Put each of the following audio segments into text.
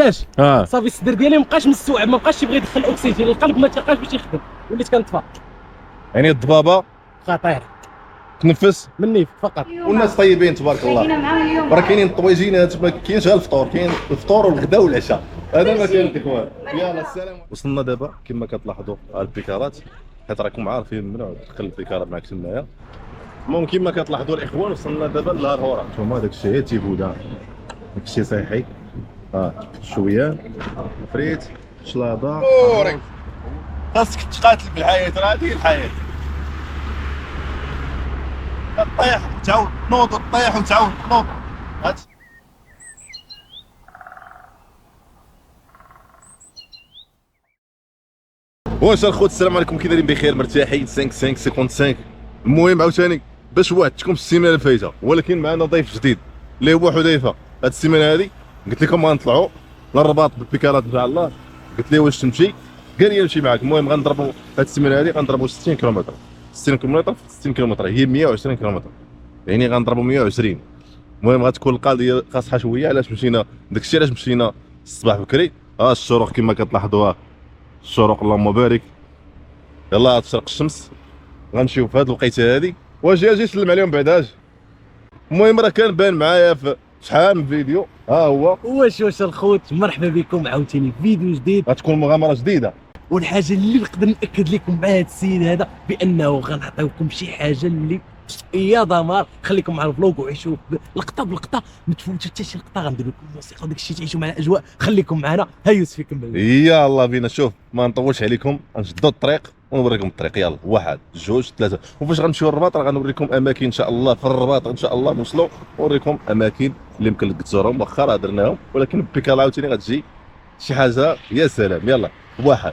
علاش صافي الصدر ديالي مابقاش مستوعب، مابقاش يبغي يدخل الاكسجين، القلب ما تيبقاش باش يخدم، وليت كنطفى. يعني الضبابه خطير تنفس مني فقط. والناس طيبين تبارك الله. راه كاينين الطويجينات، ما كاينش غير الفطور، كاين الفطور والغداء والعشاء، هذا ما كاين الاخوان. يلا السلام. وصلنا دابا كما كتلاحظوا على البيكارات، حيت راكم عارفين ممنوع تدخل البيكارات معك تمايا. المهم كما كتلاحظوا الاخوان وصلنا دابا للهورا. نتوما داك الشيء تيبودا، داك الشيء صحي. شويان فريت شلاضه. خاصك تقاتل بالحياه، راه هذه الحياه. تطيح وتعاود تنوض وتطيح وتعاود تنوض. واش الخوت السلام عليكم، كي دايرين؟ بخير مرتاحين 5555. المهم عاوتاني باش وعدتكم في السيمانه الفايته، ولكن معنا ضيف جديد اللي هو حذيفه. هاد السيمانه هادي قلت لكم غنطلعوا للرباط بالبيكارات ان شاء الله. قلت ليه واش تمشي؟ قال لي نمشي معاك. المهم غنضربوا هاد السيمانه هادي غنضربوا 60 كيلومتر 60 كيلومتر 60 كيلومتر، هي 120 كيلومتر، يعني غنضربوا 120. المهم غتكون القضيه قاصحه شويه. علاش مشينا؟ داكشي علاش مشينا الصباح بكري. الشروق كما كتلاحظوا، الشروق اللهم بارك. يلا تشرق الشمس غنمشيو في هاد الوقيته هادي. واجي اجي سلم عليهم بعد اجي. المهم راه كان بان معايا في شحال من فيديو. هو واش الخوت، مرحبا بكم عاوتاني في فيديو جديد. غتكون مغامره جديده، والحاجه اللي نقدر ناكد لكم مع هذا السيد هذا بانه غنعطيوكم شي حاجه اللي يا دمار. خليكم مع الفلوق وعيشوا لقطه بلقطه، ما تفوتوا حتى شي لقطه. غندير لكم الموسيقى وداك الشيء، تعيشوا مع الاجواء. خليكم معنا. ها يوسف يكمل. يلا بينا. شوف ما نطولش عليكم، نشدوا الطريق ونوريكم الطريق. يلا واحد جوج ثلاثه. وفاش غنمشيو للرباط راه غنوريكم اماكن ان شاء الله في الرباط. ان شاء الله نوصلوا نوريكم اماكن اللي يمكن لك تزورهم، واخا راه درناهم، ولكن البيكال عاوتاني غتجي شي حاجه يا سلام. يلا واحد.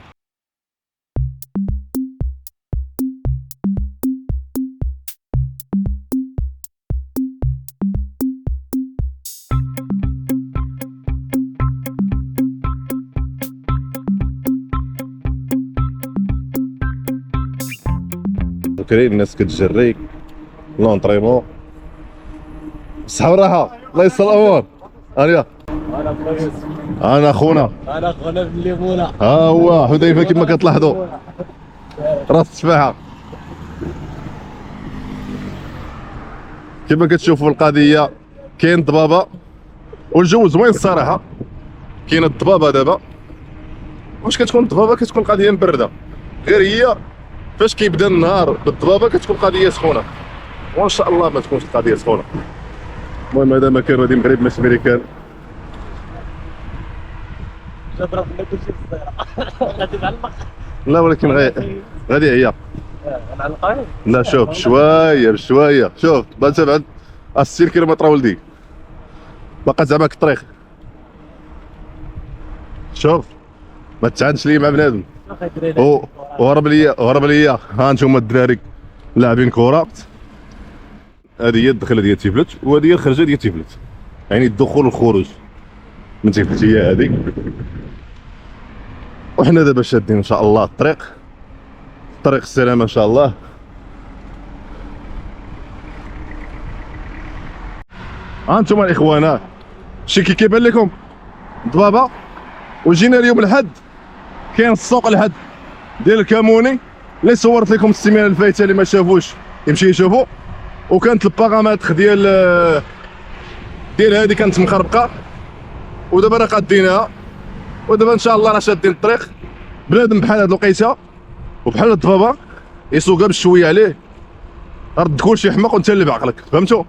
بكري الناس كتجري لونطريمون. صحة وراحة، الله يسر الامور. هانيا انا خونا بالليمونه. ها هو حذيفه كما كتلاحظوا، راس التفاحه. كما كتشوفوا القضيه كاين الضبابه والجو زوين الصراحه. كاين الضبابه دابا. واش كتكون الضبابه؟ كتكون القضيه مبرده، غير هي فاش كيبدا النهار بالضبابه كتكون القضيه سخونه، وان شاء الله ما تكونش القضيه سخونه. المهم هذا مكان غادي المغرب ماشي امريكان. ضرب لنا كلشي في الصيره. غادي نعلق. لا ولكن غادي هي غنعلقها. لا شوف شويه بشويه. شوف بانت بعد 60 كيلومتر ولدي، باقا زعما الطريق. شوف ما تعاندش لي مع بنادم. وهرب ليا. ها انتم الدراري لاعبين كره. هذه هي الدخله ديال تيفلت، وهذه هي الخرجه ديال تيفلت، يعني الدخول والخروج من تيفلت هي هذه. وحنا دابا شادين ان شاء الله الطريق السلامه ان شاء الله. ها انتم الاخوان، شي كيبان لكم ضبابه. وجينا اليوم الحد، كاين السوق الحد ديال الكاموني اللي صورت لكم السيمانه الفايته. اللي ما شافوش يمشي يشوفوا. وكانت البارامتر ديال هذه كانت مخربقه، ودابا راه قادينها. ودابا ان شاء الله راه شادين الطريق. بنادم بحال هاد الوقيته وبحال الضبابه يسوقها بشويه عليه، رد كلشي حماق وانت اللي بعقلك، فهمتوا؟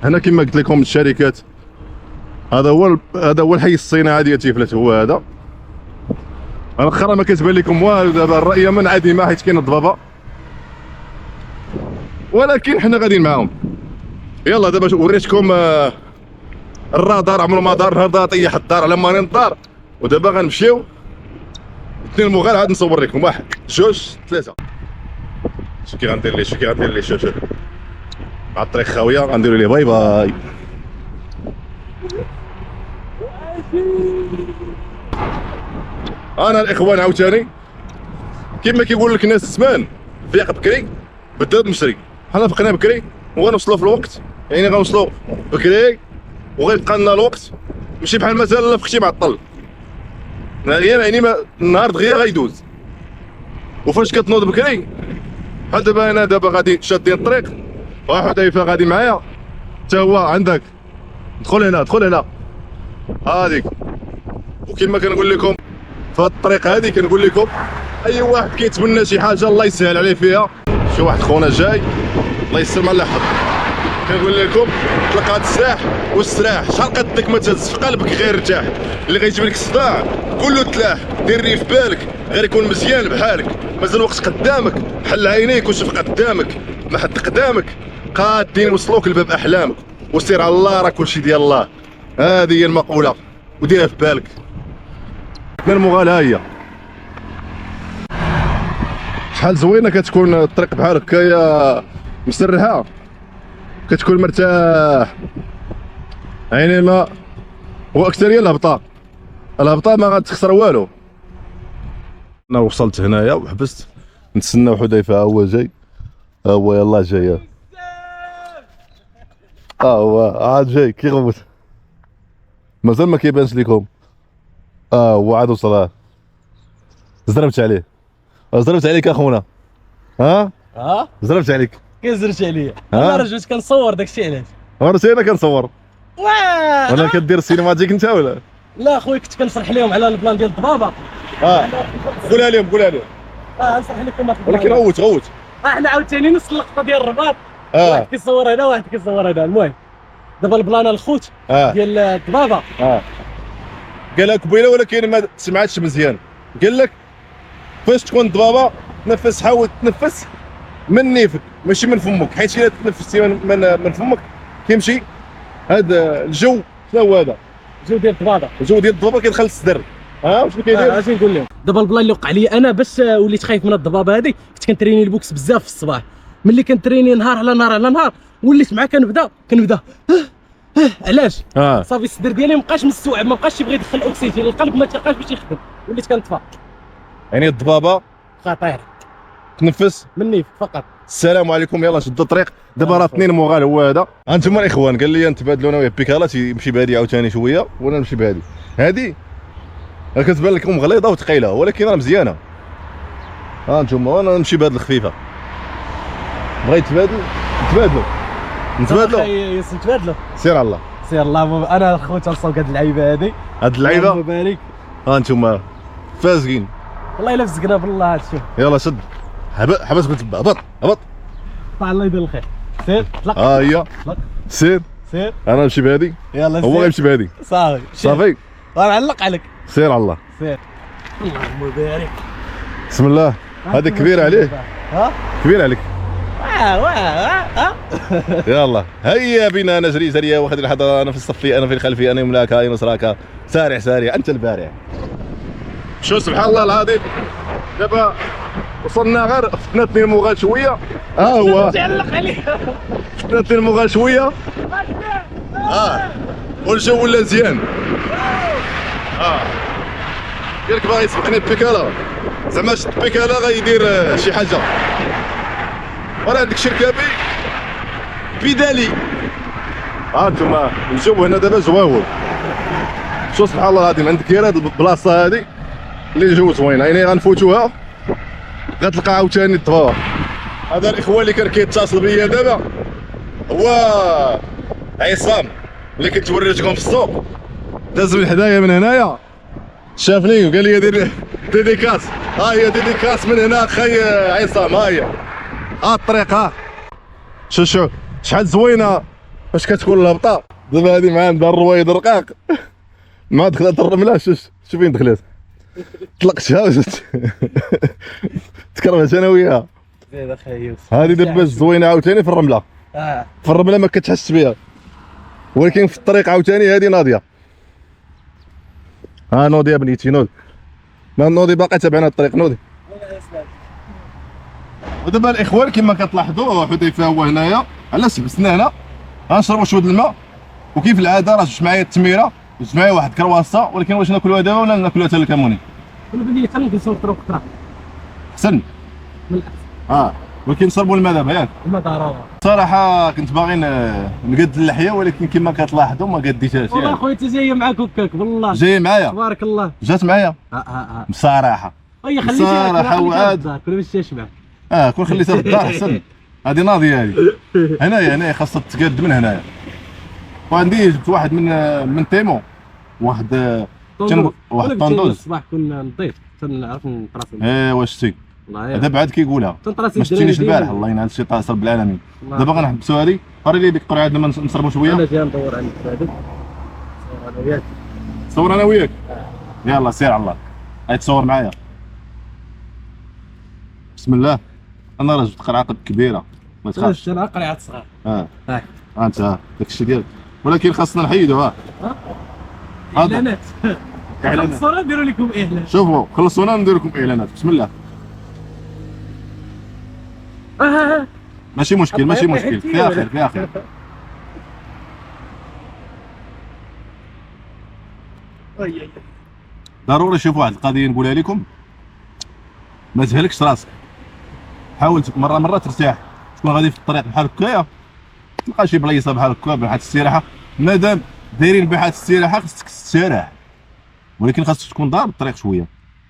هنا كما قلت لكم الشركات، هذا هو الحي الصناعي ديال تيفلت. هو هذا الاخرى ما كتبان لكم والو. دابا الرؤيه منعدمه حيت كاين الضبابه، ولكن حنا غاديين معاهم. يلا دابا وريتكم الرادار عمرو ما دار. الرادار طيح الدار على مانين الدار. ودابا غنمشيو اثنين المغال عاد نصور لكم. واحد جوج ثلاثه. شو كي غندير ليه شوف مع الطريق خاويه. غنديروا ليه باي باي. انا الاخوان عاوتاني كما كيقول لك الناس زمان، فيق بكري بدات مشري. حنا فقنا بكري وغنوصلوا في الوقت، يعني غنوصلوا بكري وغيبقى لنا الوقت ماشي بحال مثلا في اختي معطل يعني النهار دغيا غيدوز. وفاش كتنوض بكري بحال دابا انا دابا غادي شادين الطريق، واحد حذيفه غادي معايا حتى هو عندك، دخل هنا دخل هنا هذيك. وكما كنقول لكم في هاد الطريق هادي كنقول لكم اي واحد كيتمنى شي حاجه الله يسهل عليه فيها. شي واحد خونا جاي الله يسر مع الحظ، كنقول لكم طلق هاد السلاح واستراح، شحال قدك ما تهز في قلبك غير ارتاح. اللي غيجيب لك الصداع كله تلاح، دير في بالك غير يكون مزيان بحالك. مازال وقت قدامك، حل عينيك وشوف قدامك، ما حد قدامك قادين يوصلوك لباب احلامك. وسير على الله راه كلشي ديال الله، هذه هي المقوله وديرها في بالك. من المغالاه هي شحال زوينه كتكون الطريق بحال هكايا مسرحه، كتكون مرتاح. عيني ما واكثر هي الهبطه ما غتخسر والو. انا وصلت هنايا وحبست نتسناو حذيفه، ها هو جاي، ها هو يلاه جاي، ها هو عاد جاي كيغوت، مازال ما كيبانش ليكم. هو عاد وصل، زربت عليك اخونا، ها زربت عليك. كيزرت عليا انا رجعت كنصور داكشي علاش ورثي انا كنصور وانا كدير السينماتيك انت ولا لا خويا كنت كنشرح لهم على البلان ديال الضبابه. قولها لهم نشرح لكم ولكن غوت احنا عاوتاني نفس اللقطه ديال الرباط، واحد كيصور هنا واحد كيصور هنا. المهم دابا البلان الخوت ديال الضبابه قال لك قبيله ولكن ما سمعتش مزيان. قال لك فاش تكون الضبابه تنفس، حاول تنفس من نيفك ماشي من فمك، حيت الا تنفستي من فمك كيمشي هذا الجو. شنو هو هذا الجو ديال الضبابه؟ الجو ديال الضبابه كيدخل الصدر. واش كيدير؟ اش نقول لهم دابا البلان اللي وقع لي انا باش وليت خايف من الضبابه هذه. كنت كنتريني البوكس بزاف في الصباح، ملي كنتريني نهار على نهار وليت مع كنبدا علاش صافي الصدر ديالي مابقاش مستوعب، مابقاش يبغي يدخل الاكسجين، القلب ما تيبقاش باش يخدم، وليت كنطفى. يعني الضبابه خطير، تنفس من نيف فقط. السلام عليكم، يلا شد الطريق دابا راه اثنين مغال. هو هذا انتم الاخوان قال لي نتبادلوا انا وياه بيكالات، يمشي بهادي عاوتاني شويه وانا نمشي بهادي. هادي كتبان لكم غليظه وثقيله ولكن راه مزيانه. انتم وانا نمشي بهاد الخفيفه. بغيت نتبادلوا سير على الله سير الله. انا خويا تنصاوب هاد اللعيبه هاد اللعيبه مبارك. انتم فازقين والله الا فزقنا بالله. هادشي يلا شد حبس قلت هبط طلع الله يدير الخير. سير طلق. هي سير انا نمشي بهادي، يلا هو غيمشي بهادي. صافي غنعلق عليك. سير على الله. سير اللهم بارك. بسم الله. هذا كبير عليه، كبير عليك. يلا هيا بنا نجري جريه واخذ الحضاره. انا في الصفي، انا في الخلفي، انا يملاك انا نصراك. سارع انت البارع. شو سبحان الله العظيم. دابا وصلنا غير فتنا اثنين مغال شويه. هو تعلق عليه فتنا اثنين مغال شويه. والجو ولا مزيان. قال لك باغي يسبقني ببيكالا، زعما شد بيكالا غيدير شي حاجه. وراه عندك شركابي بيدالي. انتما الجو هنا دابا زواول. شو سبحان الله العظيم. عندك غير هاد البلاصه هادي اللي الجو زوين، يعني غنفوتوها غتلقى عاوتاني الضبابه. هذا الاخوان اللي كان كيتصل بيا دابا هو عصام اللي كنت وريتكم في السوق، داز من حدايا من هنايا شافني وقال لي دير ديديكاس. هي ديديكاس من هنا اخي عصام. هي الطريق. شو شحال زوينه فاش كتكون الهبطه. دابا هادي مع عندها الرويض الرقاق ما دخلت الرمله. شو فين دخلت طلقتها وجات تكرمت انا وياها. زيد اخي يوسف. هذه دابا زوينه عاوتاني في الرمله. في الرمله ما كتحس بها، ولكن في الطريق عاوتاني هذه ناضيه. نوضي يا بنيتي نوض. ما نوضي باقي تابعنا الطريق نوضي. ودابا الاخوان كما كتلاحظوا حذيفه هو هنايا، علاش حبسنا هنا غنشربوا شويه الماء. وكيف العاده راه جبت معايا التميره، جبت معايا واحد كرواسه، ولكن واش ناكلوها دابا ولا ناكلوها تالكموني؟ انا بلي حتى نجلسوا في الطرق احسن من الاحسن. ولكن نصربوا الماء دابا ياك. ما ضروري صراحه كنت باغي نقد اللحيه، ولكن كما كتلاحظوا ما قديتهاش. والله خويا انت جايه معاك هكاك والله. جاي معايا، تبارك الله. جات معايا بصراحه. وي خليتيها بصراحه وعاد كنا باش تشبع. كون خليتها في الدار احسن. هذه ناضيه هذه. هنايا خاصها تقاد من هنايا. وعندي جبت واحد من تيمو، واحد طوندوز. الصباح كنا نضيف تنعرف نطراسي. ايوا شتي والله هذا بعد كيقولها تنطراسي. ما شتينيش البارح الله ينعل الشيطان رب العالمين. دابا غنحبسوا هذه، قري لي ديك القرعه لما نصربوا شويه. انا جاي ندور عليك هذاك. انا وياك صور انا وياك. يلا سير على الله، هاي تصور معايا. بسم الله. انا راه جبت قرعه كبيره ما تخافش. انا قرعه صغار. هاك انت داك الشيء ديالك، ولكن خاصنا نحيدو. اعلانات. خلصونا نديروا لكم اعلان. شوفوا خلصونا ندير لكم اعلانات. بسم الله. ماشي مشكل فيها خير. ضروري شوف واحد القضيه نقولها لكم، ما تهلكش راسك. حاول مره ترتاح، تكون غادي في الطريق بحال هكايا تلقى شي بلايصه بحال هكا بحال الاستراحه. مادام دايرين بحال الاستراحه خصك تستراح، ولكن خاصك تكون ضارب الطريق شويه،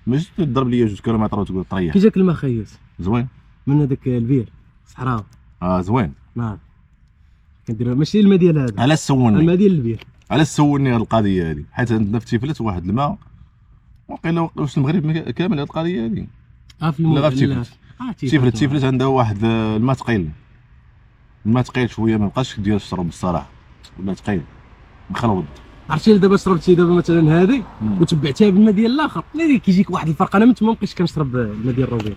ماشي تضرب ليا 2 كيلومتر وتقول تريح. كي جاك الماء خيس زوين من هذاك البير صحراوي. زوين. نعم كندير ماشي الماء ديال هذا. علاش سولني؟ الماء ديال البير. علاش سولني هذه القضيه هذه؟ حيت عندنا في تيفلت واحد الماء، وقيلا واش المغرب كامل هذه القضيه هذه. في المغرب تيفلت عندها واحد الماء ثقيل. الماء ثقيل شويه، ما بقاش ديال الشرب الصراحه، ولا ثقيل مخلوط. عرفتي دابا شربتي دابا مثلا هذه وتبعتها بالماء ديال الاخر، اللي كيجيك واحد الفرق. انا ما بقيتش كنشرب الماء ديال الروبير.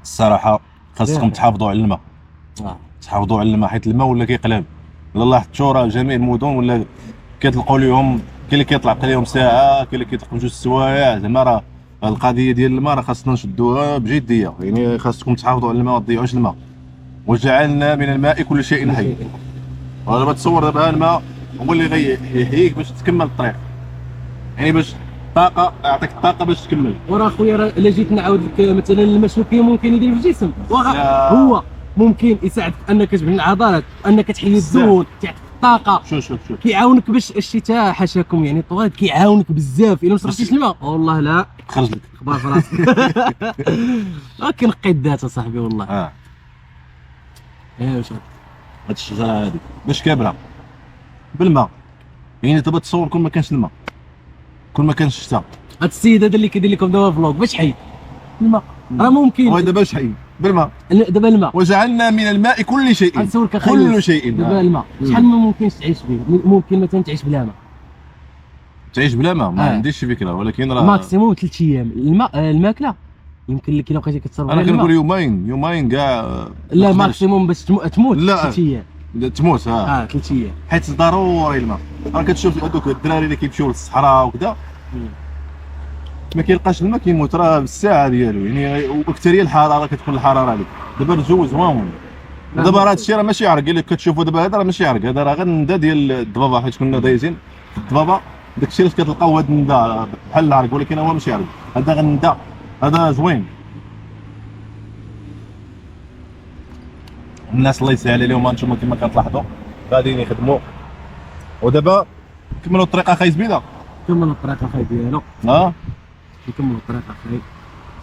الصراحه خاصكم تحافظوا على الماء. تحافظوا على الماء، حيت الماء ولا كيقلب. الا لاحظتوا راه جميع المدن ولا كيطلقوا لهم، كاين اللي كيطلق لهم ساعه، كاين اللي كيطلق 2 سوايع. زعما راه القضيه ديال الماء راه خاصنا نشدوها بجديه، يعني خاصكم تحافظوا على الماء، ما تضيعوش الماء. وجعلنا من الماء كل شيء حي. دابا تصور دابا الماء هو اللي غيحييك باش تكمل الطريق، يعني باش طاقه، يعطيك الطاقه باش تكمل. وراه خويا الا جيت نعاود لك مثلا الماء شنو ممكن يدير في الجسم، هو ممكن يساعدك انك تبني العضلات، انك تحيي الدهون، تعطيك الطاقه. شوف كيعاونك باش الشتاء حاشاكم يعني طوال، كيعاونك بزاف. الا ما شربتيش الماء والله لا خرج لك اخبار في راسك. كنقي الذات اصاحبي والله. واش هاد الشجره هادي باش كابره بالماء، يعني دابا تصور كون ما كانش الماء، كون ما كانش الشتاء. هاد السيد هذا اللي كيدير لكم دابا فلوق باش حي الماء راه ممكن. دابا باش حي بالماء. دابا الماء وجعلنا من الماء كل شيء. غنسولك كل شيء. دابا الماء شحال ما ممكنش تعيش به؟ ممكن مثلا تعيش بلا ماء. تعيش بلا ماء ما عنديش فكره، ولكن راه ماكسيموم 3 ايام. الماكله يمكن لك الا بقيتي كتشرب. انا كنقول يومين كاع. لا ماكسيموم باش تموت 3 ايام. تموت 3 ايام، حيت ضروري الماء. راه كتشوف هذوك الدراري اللي كيمشيو للصحراء وكذا ما كيلقاش الماء كيموت راه بالساعه ديالو، يعني وبكتيريا الحراره كتكون الحراره عليك. دابا الجو زوين دابا، راه هادشي راه ماشي عرق اللي كتشوفوا دابا، هذا راه ماشي عرق، هذا راه غير الندى ديال الضبابه، حيت كنا دايزين في الضبابه داكشي اللي كتلقاو هذا الندى بحال العرق، ولكن هو ماشي عرق، هذا غير الندى، هذا زوين. الناس الله يسهل عليهم، هانتوما كما كتلاحظوا غاديين يخدموا. ودابا كملوا الطريق اخاي زبيده، كملوا الطريق اخاي ديالو. نكملوا الطريق اخاي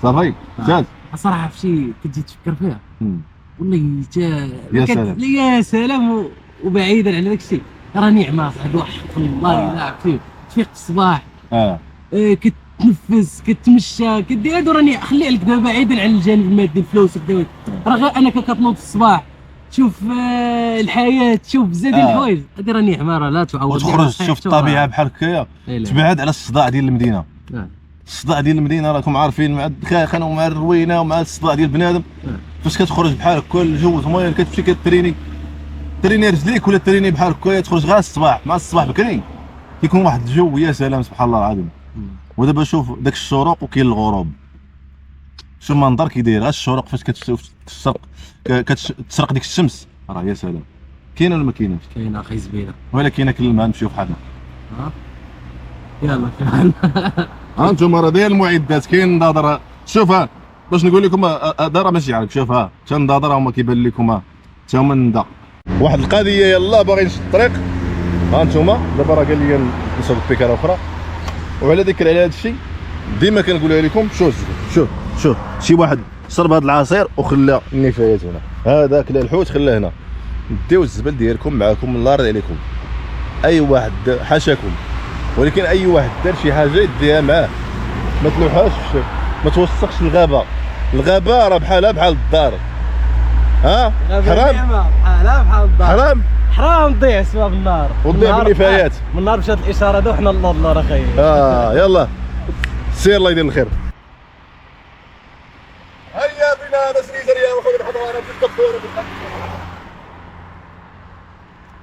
صافي شاد. صراحه فشي كتجي تفكر فيها والله يا سلام يا سلام. وبعيدا على داك الشيء راه نعمه صاحبي، واحد والله الا عرفتي تفيق الصباح كتنفس كتمشى كدير هادو. راني خلي عليك دابا بعيدا عن الجانب المادي الفلوس وكذا، راه غير انك كتنوض الصباح تشوف الحياه، تشوف بزاف ديال الحوايج، هادي راه نعمه راه لا تعوض. وتخرج تشوف الطبيعه بحال هكايا، تبعد على الصداع ديال المدينه. الصداع ديال المدينه راكم عارفين، مع الدخاخنه ومع الروينه ومع الصداع ديال بنادم. فاش كتخرج بحال هكا الجو زوين، كتمشي كتريني رجليك ولا تريني بحال هكايا، تخرج غير الصباح مع الصباح بكري كيكون واحد الجو يا سلام سبحان الله العظيم. ودابا شوف داك الشروق وكاين الغروب، شوف المنظر كي داير. الشروق فاش كتشوف كتشرق ديك الشمس راه يا سلام. كاينه ولا ما كايناش؟ كاينه اخي زبيده، ولا كاينه كل الماء نمشيو بحالنا. يلا ها انتم راه داير المعدات كاين نظاره. شوف ها باش نقول لكم هذا راه ماشي عارف. شوف ها حتى النظاره هما كيبان لكم ها حتى هما الندا. واحد القضيه يلا باغي نشد الطريق. ها انتم دابا راه قال لي نصوب بيكاره اخرى. وعلى ذكر على هذا الشيء ديما كنقولها لكم. شوف شي واحد شرب هذا العصير وخلى النفايات هنا. هذا كلا الحوت خلاه هنا. ديو الزبل ديالكم معاكم الله يرضي عليكم. اي واحد حاشاكم، ولكن اي واحد دار شي حاجه يديها معاه. ما تلوحاش، ما توسخش الغابه. الغابه راه بحالها بحال الدار. ها حرام بحالها بحال الدار. حرام تضيع بسبب النار وتضيع بالنفايات. من النار مشات الاشاره دو حنا الله راه خير. يلا سير الله يدير الخير. هيا بنا نسري زريا وخذ الحضاره في الدكتور.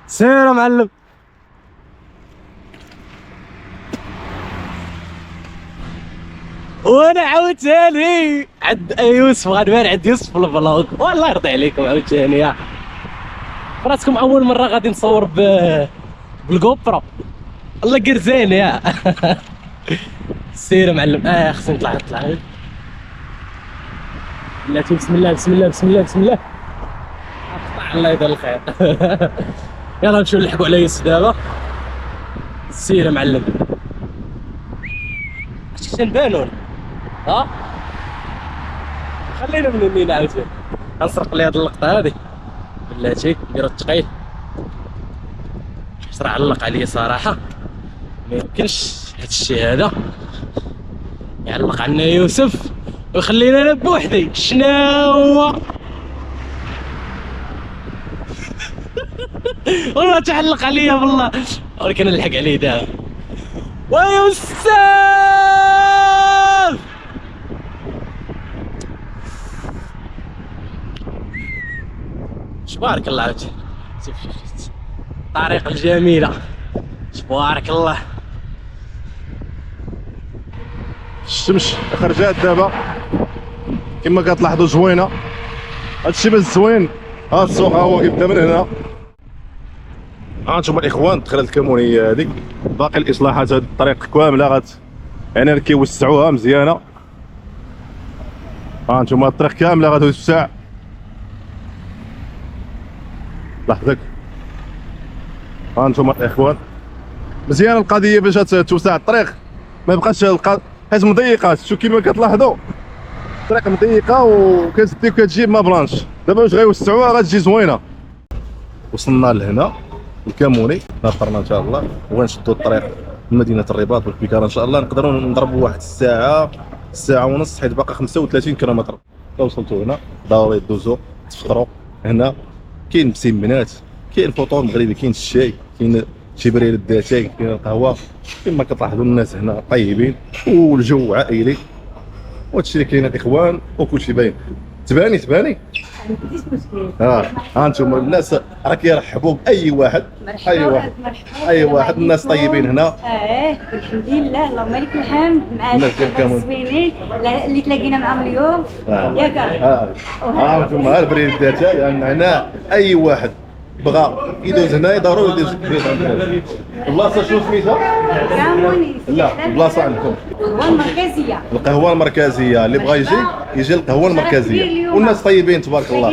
سير يا معلم. وانا عاوتاني عند يوسف غنبان عند يوسف في الفلوق. والله يرضي عليكم عاوتاني يا راسكم اول مره غادي نصور بالجوبرو. الله قرزان يا سير يا معلم. خصني نطلع بلاتي. بسم الله بسم الله بسم الله بسم الله. الله يدير الخير. يلا نمشيو نلحقوا على يوسف دابا. سير يا معلم. اش تنبانون ها؟ خلينا من هنا عاوتاني. غنسرق لي هاد اللقطه هادي بلاتي نديرو الثقيل. صراحه علق عليا صراحه ما يمكنش هاد الشيء هذا يعلق عنا يوسف ويخلينا انا بوحدي. شناهو والله تعلق عليا والله، ولكن نلحق عليه دابا. ويوسف تبارك الله عاوتاني. شوف الطريق الجميله تبارك الله. الشمس خرجات دابا كما كتلاحظوا زوينه. هادشي باش زوين. ها السوق ها هو كيبدا من هنا. ها انتم الاخوان الدخله الكمونيه هذيك باقي الاصلاحات. هاد الطريق كامله يعني كيوسعوها مزيانه. ها انتم الطريق كامله غتوسع. لحظك. ها انتم الاخوان مزيانه القضيه باش توسع الطريق. ما يبقاش حيت مضيقه. شوف كيما كتلاحظوا الطريق مضيقه وكتدي وكتجيب ما بلانش. دابا واش غيوسعوها غتجي زوينه. وصلنا لهنا الكاموني ناطرنا ان شاء الله ونشدوا الطريق لمدينه الرباط والبيكاره. ان شاء الله نقدروا نضربوا واحد الساعه ونص حيت باقي 35 كيلومتر. وصلتوا هنا ضروري دوزو تفطروا. هنا كاين مسمنات، كاين فطور مغربي، كاين الشاي، كاين شبريل الداتاي، كاين القهوه. كما كتلاحظوا الناس هنا طيبين والجو عائلي وهادشي اللي كاين الاخوان وكلشي باين. تباني ها انتم الناس راه كيرحبوا باي واحد. اي واحد الناس طيبين هنا. الحمد لله اللهم لك الحمد. مع الزوينين اللي تلاقينا معاهم اليوم ياك. انتم البريد الداتاي يعني هنا اي واحد بغى يدوز هنا ضروري يدوز البلاصه. شنو سميتها؟ كاموني. لا البلاصه عندكم القهوه المركزيه. اللي بغى يجي القهوه المركزيه. والناس طيبين تبارك الله.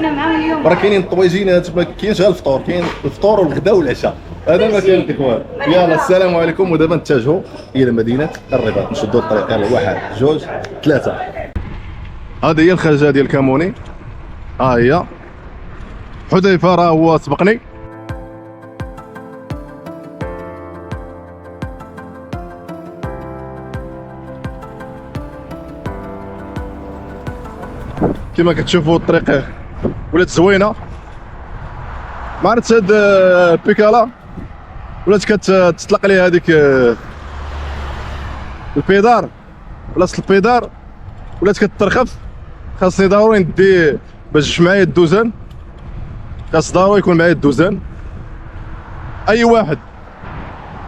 راه كاينين الطويجينات ما كاينش غير الفطور، كاين الفطور والغداء والعشاء. هذا ما كاين الاخوان. يلا السلام عليكم. ودابا نتجهوا الى مدينه الرباط نشدوا الطريق. يلا 1 2 3. هذه هي الخرجه ديال كاموني. ها هي حذيفه راه هو سبقني. كما كتشوفوا الطريق ولات زوينه. ما عرفتش هاد البيكالا ولات كتطلق ليها هذيك البيدار. بلاصه البيدار ولات كترخف. خاصني ضروري ندي باش معايا الدوزان. خاص ضروري يكون معايا الدوزان. اي واحد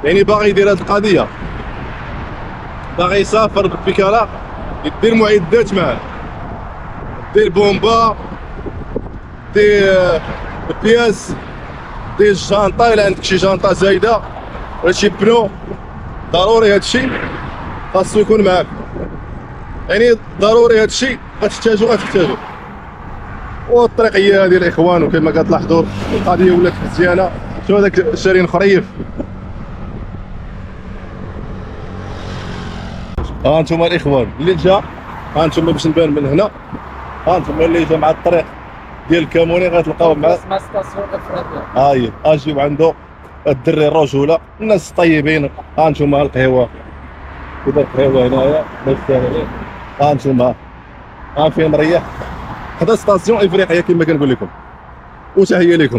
يعني باغي يدير هاد القضيه، باغي يسافر بالبيكالا، يدير المعدات معاه. دير بومبا، دير البياس، دير الشانطه الا عندك شي شانطه زايده ولا شي بنو. ضروري هادشي خاصو يكون معاك، يعني ضروري هذا الشيء غتحتاجو. والطريق هي هذه الاخوان، وكما كتلاحظوا القضيه ولات مزيانه. شوف هذاك الشارين خريف. ها انتم الاخوان اللي جا، ها انتم باش نبان من هنا، ها انتم اللي جا مع الطريق ديال الكاموني غتلقاو مع ستاسيون افريقيا. ها هي اجيو عنده الدري الرجوله، الناس طيبين. ها انتم القهوه، كذا القهوه هنايا باش ساهلين. ها انتم ها فين مريح حدا ستاسيون افريقيا كما كنقول لكم. وتحيه لكم.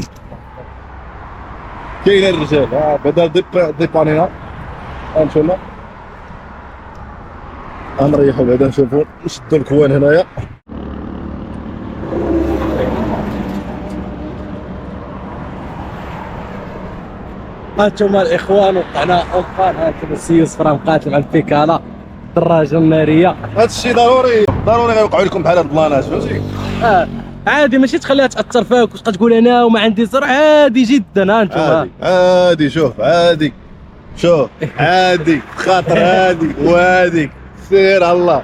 كاين الرجال بدل ديبانينا. ها انتم غنريحو بعدا نشوفو نشدو الكوان هنايا. هانتوما الاخوان وقعنا اونفان. هانتوما السيد صفرا مقاتل على البيكالا الدراجه الناريه. هذا الشيء ضروري غيوقعوا لكم بحال هاد البلانات، فهمتي؟ عادي، ماشي تخليها تاثر فيك وتبقى تقول انا وما عندي زرع. عادي جدا. هانتوما عادي شوف عادي خاطر هادي وهاديك سير الله.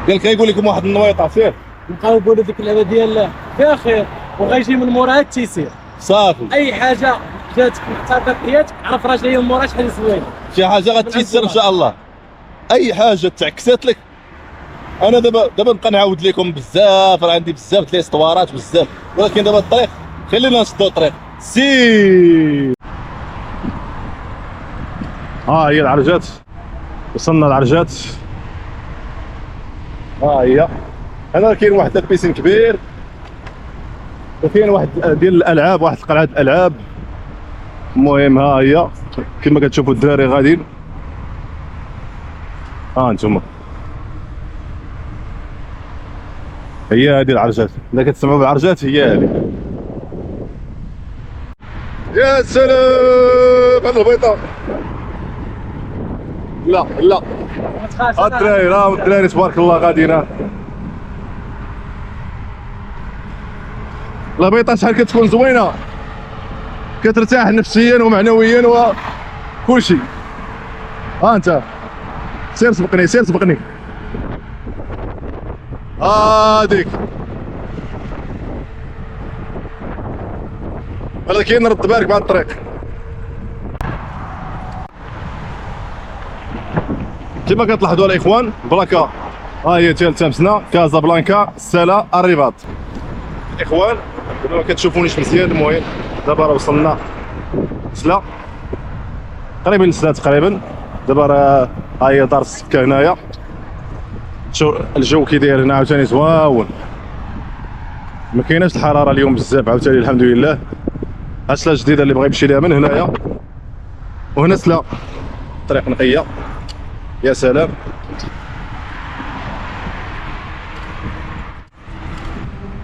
قال لك يقول لكم واحد النويطه سير نبقاو نقولوا ديك اللعبه ديال فيها خير وغيجي من موراها التيسير. صافي. اي حاجه جاتك مقتضى حياتك عرف راه جايه من موراها شحال زوين. شي حاجه غتيسر ان شاء الله. اي حاجه تعكست لك. انا دابا نبقى نعاود لكم بزاف، راه عندي بزاف د ليستوارات بزاف، ولكن دابا الطريق خلينا نشدو الطريق. سير. هي العرجات، وصلنا العرجات. هي هنا كاين واحد البيسين كبير، وكاين واحد ديال الالعاب، واحد القلعه الالعاب. المهم هي كما كتشوفوا الدراري غاديين. انتم هي هذه العرجات، اذا كتسمعوا بالعرجات هي هذه. يا سلام على البيضه. لا الدراري تبارك الله غاديين. البيضه شحال كتكون زوينه، كترتاح نفسيا ومعنويا وكل شيء. انت سير سبقني. هاديك ولكن رد بالك مع الطريق. كما كتلاحظوا الاخوان بلاكا هي تلتمسنا كازابلانكا سلا الرباط. الاخوان دابا ما كتشوفونيش مزيان، المهم دابا راه وصلنا سلا قريبين لسلا تقريبا. دابا راه هي دار السكه هنايا. شوف الجو كي داير هنا عاوتاني زواون، ما كايناش الحراره اليوم بزاف عاوتاني الحمد لله. سلا جديده اللي بغى يمشي ليها من هنايا، وهنا سلا طريق نقيه. يا سلام.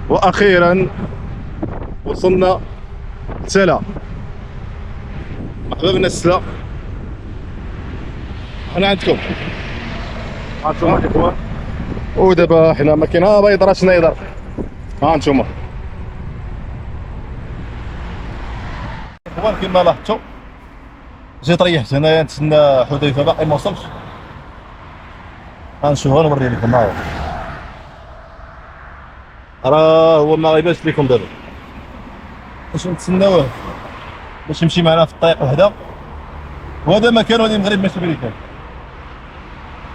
واخيرا وصلنا سلا. مرحبا بالناس سلا، انا عندكم. هانتوما الاخوان، ودابا حنا ما كاين بيض راه شنايدر. هانتوما الاخوان كما لاحظتوا جيت ريحت هنايا نتسنى حذيفه باقي ما وصلش. غنشوف نوري لكم. راه هو ما غيبانش لكم دابا. واش نتسناوه باش يمشي معنا في الطريق وحده، وهذا مكان هذا المغرب ماشي بريكان.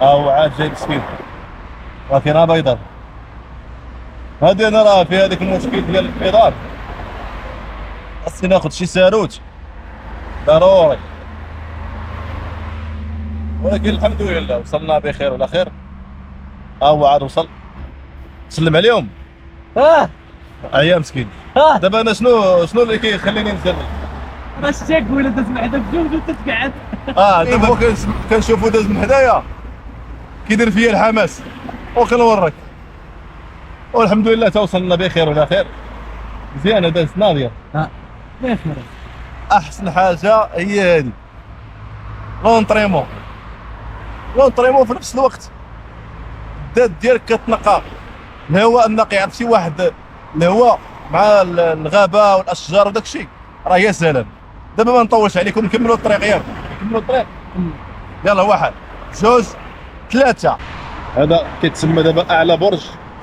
هو عاد جاي مسكين، راه كاين بيضاء. هادي انا راه في هذاك المشكل ديال البيضات، خاصني ناخذ شي ساروت ضروري، ولكن الحمد لله وصلنا بخير وعلى خير. هو عاد وصل. سلم عليهم. عيا مسكين. دابا انا شنو اللي كيخليني نسلم؟ راه شتاك ولا داز من حداك جوج وتتقعد. دابا كنشوفو داز من حدايا كيدير فيا الحماس وكنورك، والحمد لله توصلنا بخير وعلى خير. مزيانه دازت ناضيه. بخير. احسن حاجه هي هذه لونطريمون في نفس الوقت الذات ديالك كتنقى، الهواء النقي. عرفتي واحد الهواء مع الغابه والاشجار وداك الشيء، راه يا سلام. دابا ما نطولش عليكم، نكملوا الطريق. يلا واحد جوج 3. هذا كيتسمى دابا اعلى برج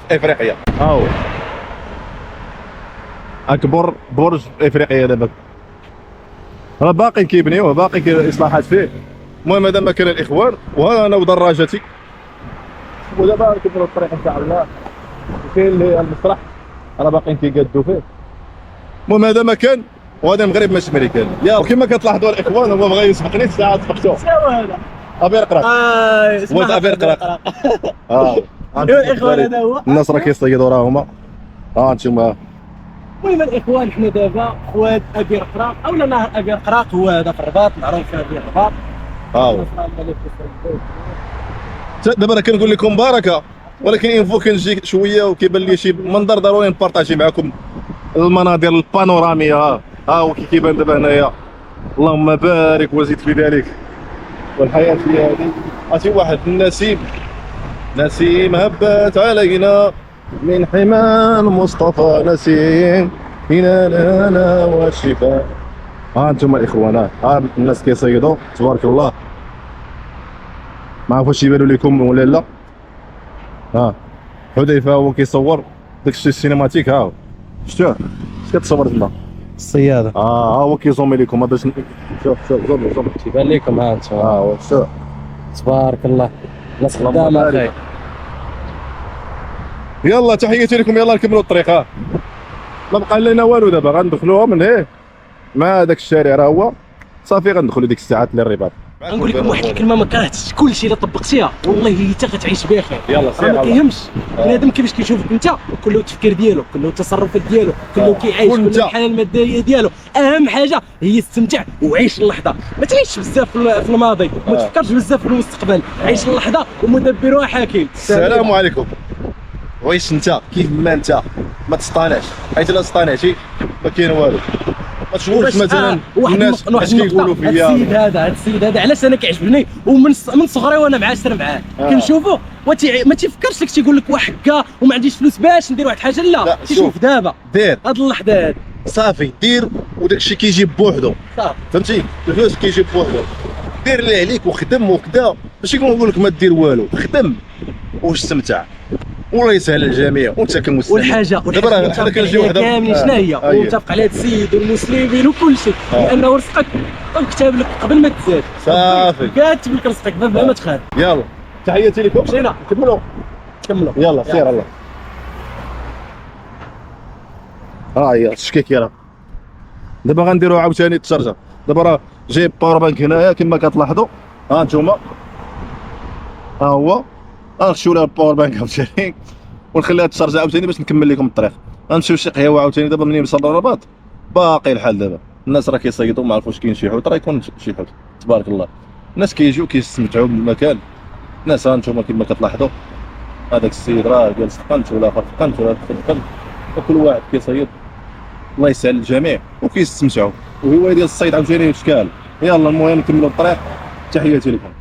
في افريقيا. ها هو اكبر برج في افريقيا دابا، راه باقي كيبنيوه، باقي كاين الاصلاحات فيه. المهم هذا مكان الاخوان، وها انا ودراجتي، ودابا كنمشيو الطريق ان شاء الله. وكاين اللي المسرح راه باقيين كيقادوا فيه. المهم هذا مكان، وهذا المغرب ماشي امريكان. يا وكما كتلاحظوا الاخوان هو بغا يسبقني الساعه سبقتو. شنو هذا؟ ابير قراق. اسمع ولد ابير قراق. ايوا الاخوان هذا هو. الناس راه كيصيدوا راه هما. انتما المهم الاخوان حنا دابا خوات ابي رقراق اولا نهر ابي رقراق، هو هذا في الرباط معروف في ابي الرباط. هاو دابا انا كنقول لكم بركه، ولكن انفو كنجي شويه وكيبان لي شي منظر ضروري نبارطاجي معكم المناظر البانوراميه. ها هو كيبان دابا هنايا، اللهم بارك وزيد في ذلك. والحياه هي هذه. عرفتي واحد النسيم، نسيم هبت علينا من حمام مصطفى، نسيم هنا لنا والشفاء. ها انتم الاخوان، ها الناس كيصيدوا تبارك الله. ما عرفوش يبانوا لكم ولا لا. ها حذيفه هو كيصور داك الشيء السينماتيك. ها هو شفتوه اش كتصور تما الصياده. ها هو كيزومي لكم باش شوف زوم تيبان لكم ها انتم. هو شوف تبارك الله الناس خدامه اخي. يلا تحياتي لكم، يلا نكملوا الطريق. ها ما بقى لنا والو دابا، غندخلوها من هيه مع داك الشارع راه هو صافي. غندخلوا ديك الساعات للرباط. نقول لكم واحد الكلمه، ما كرهتش كلشي الا طبقتيها والله حتى غتعيش بخير. يلا سير. ما كيهمش بنادم كيفاش كيشوفك انت، كله التفكير ديالو، كله التصرفات ديالو، كله كيعيش كله الحاله الماديه ديالو. اهم حاجه هي استمتع وعيش اللحظه، ما تعيش بزاف في الماضي، ما تفكرش بزاف في المستقبل، عيش اللحظه ومدبرها حكيم. السلام عليكم. وعيش انت كيف ما انت، ما تسطانعش، حيت الا سطانعتي ما كاين والو. ما تشوفش مثلا الناس اش كيقولوا فيا. هذا السيد هذا علاش انا كيعجبني، ومن صغري وانا معاشر معاه كنشوفو ما تيفكرش لك تيقول لك وحكا وما عنديش فلوس باش ندير واحد الحاجه. لا تشوف دابا دير هاد اللحظه هادي صافي، دير وداك الشيء كيجي بوحدو. صافي فهمتي الفلوس كيجي بوحدو. دير اللي عليك وخدم وكذا، ماشي نقول لك ما دير والو، خدم واستمتع والله يسهل الجميع وانت كمسلم. والحاجه دابا حنا كنجي وحده كاملين شنو هي، ومتفق على هذا السيد والمسلمين وكل شيء، لانه رزقك كتاب لك قبل ما تزاد صافي، كاتب لك رزقك بلا ما تخاف. يلا تحياتي لكم. مشينا كملوا يلا سير. الله هي الشكيكي راه دابا غنديروا عاوتاني التشارجر. دابا راه جايب باور بانك هنايا كما كتلاحظوا. ها انتوما ها هو، غنمشيو لها الباور بانك عاوتاني ونخليها تشارجا عاوتاني باش نكمل لكم الطريق. غنمشيو شي قهوه عاوتاني. دابا منين وصلنا الرباط باقي الحال. دابا الناس راه كيصيدوا، ما عرفوش كاين شي حوت، راه يكون شي حوت تبارك الله. الناس كيجيو كيستمتعوا بالمكان. الناس ها انتوما كما كتلاحظوا، هذاك السيد راه جالس في قنت ولا في قنت ولا في قنت، وكل واحد كيصيد. الله يسهل الجميع وكيستمتعوا، وهوايه ديال الصيد عاوتاني اشكال. يلا المهم نكملوا الطريق. تحياتي لكم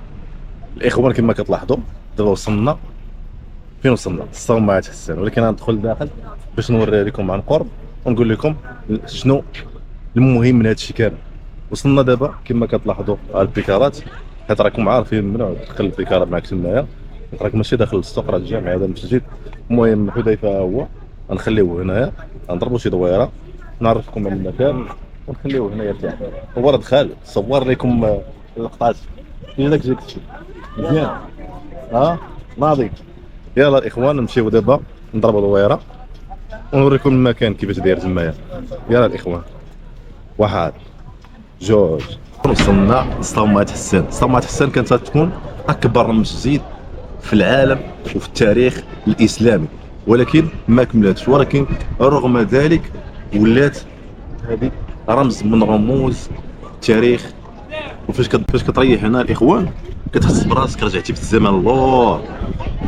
الاخوان. كما كتلاحظوا دابا وصلنا فين وصلنا؟ الصومعة حسان، ولكن غندخل داخل باش نوري لكم عن قرب ونقول لكم شنو المهم من هذا الشيء كامل. وصلنا دابا كما كتلاحظوا على البيكارات، حيت راكم عارفين ممنوع تدخل البيكارات معك تمايا، راك ماشي داخل السوق، راه الجامع هذا المسجد. المهم حذيفه هو غنخليوه هنايا، غنضربوا شي دويره نعرفكم على المكان ونخليوه هنا يرتاح. هو دخل صور لكم اللقطات ديال داك الشيء مزيان. ناضي. يلا الاخوان نمشيو دابا نضربوا دويره ونوريكم المكان كيفاش داير تمايا. يلا الاخوان، واحد جوج. وصلنا لصومعة حسان. صومعة حسان كانت تكون اكبر مسجد في العالم وفي التاريخ الاسلامي، ولكن ما كملاتش. ولكن رغم ذلك ولات هذه رمز من رموز التاريخ. وفاش كتريح هنا الاخوان كتحس براسك رجعتي في الزمن اللور،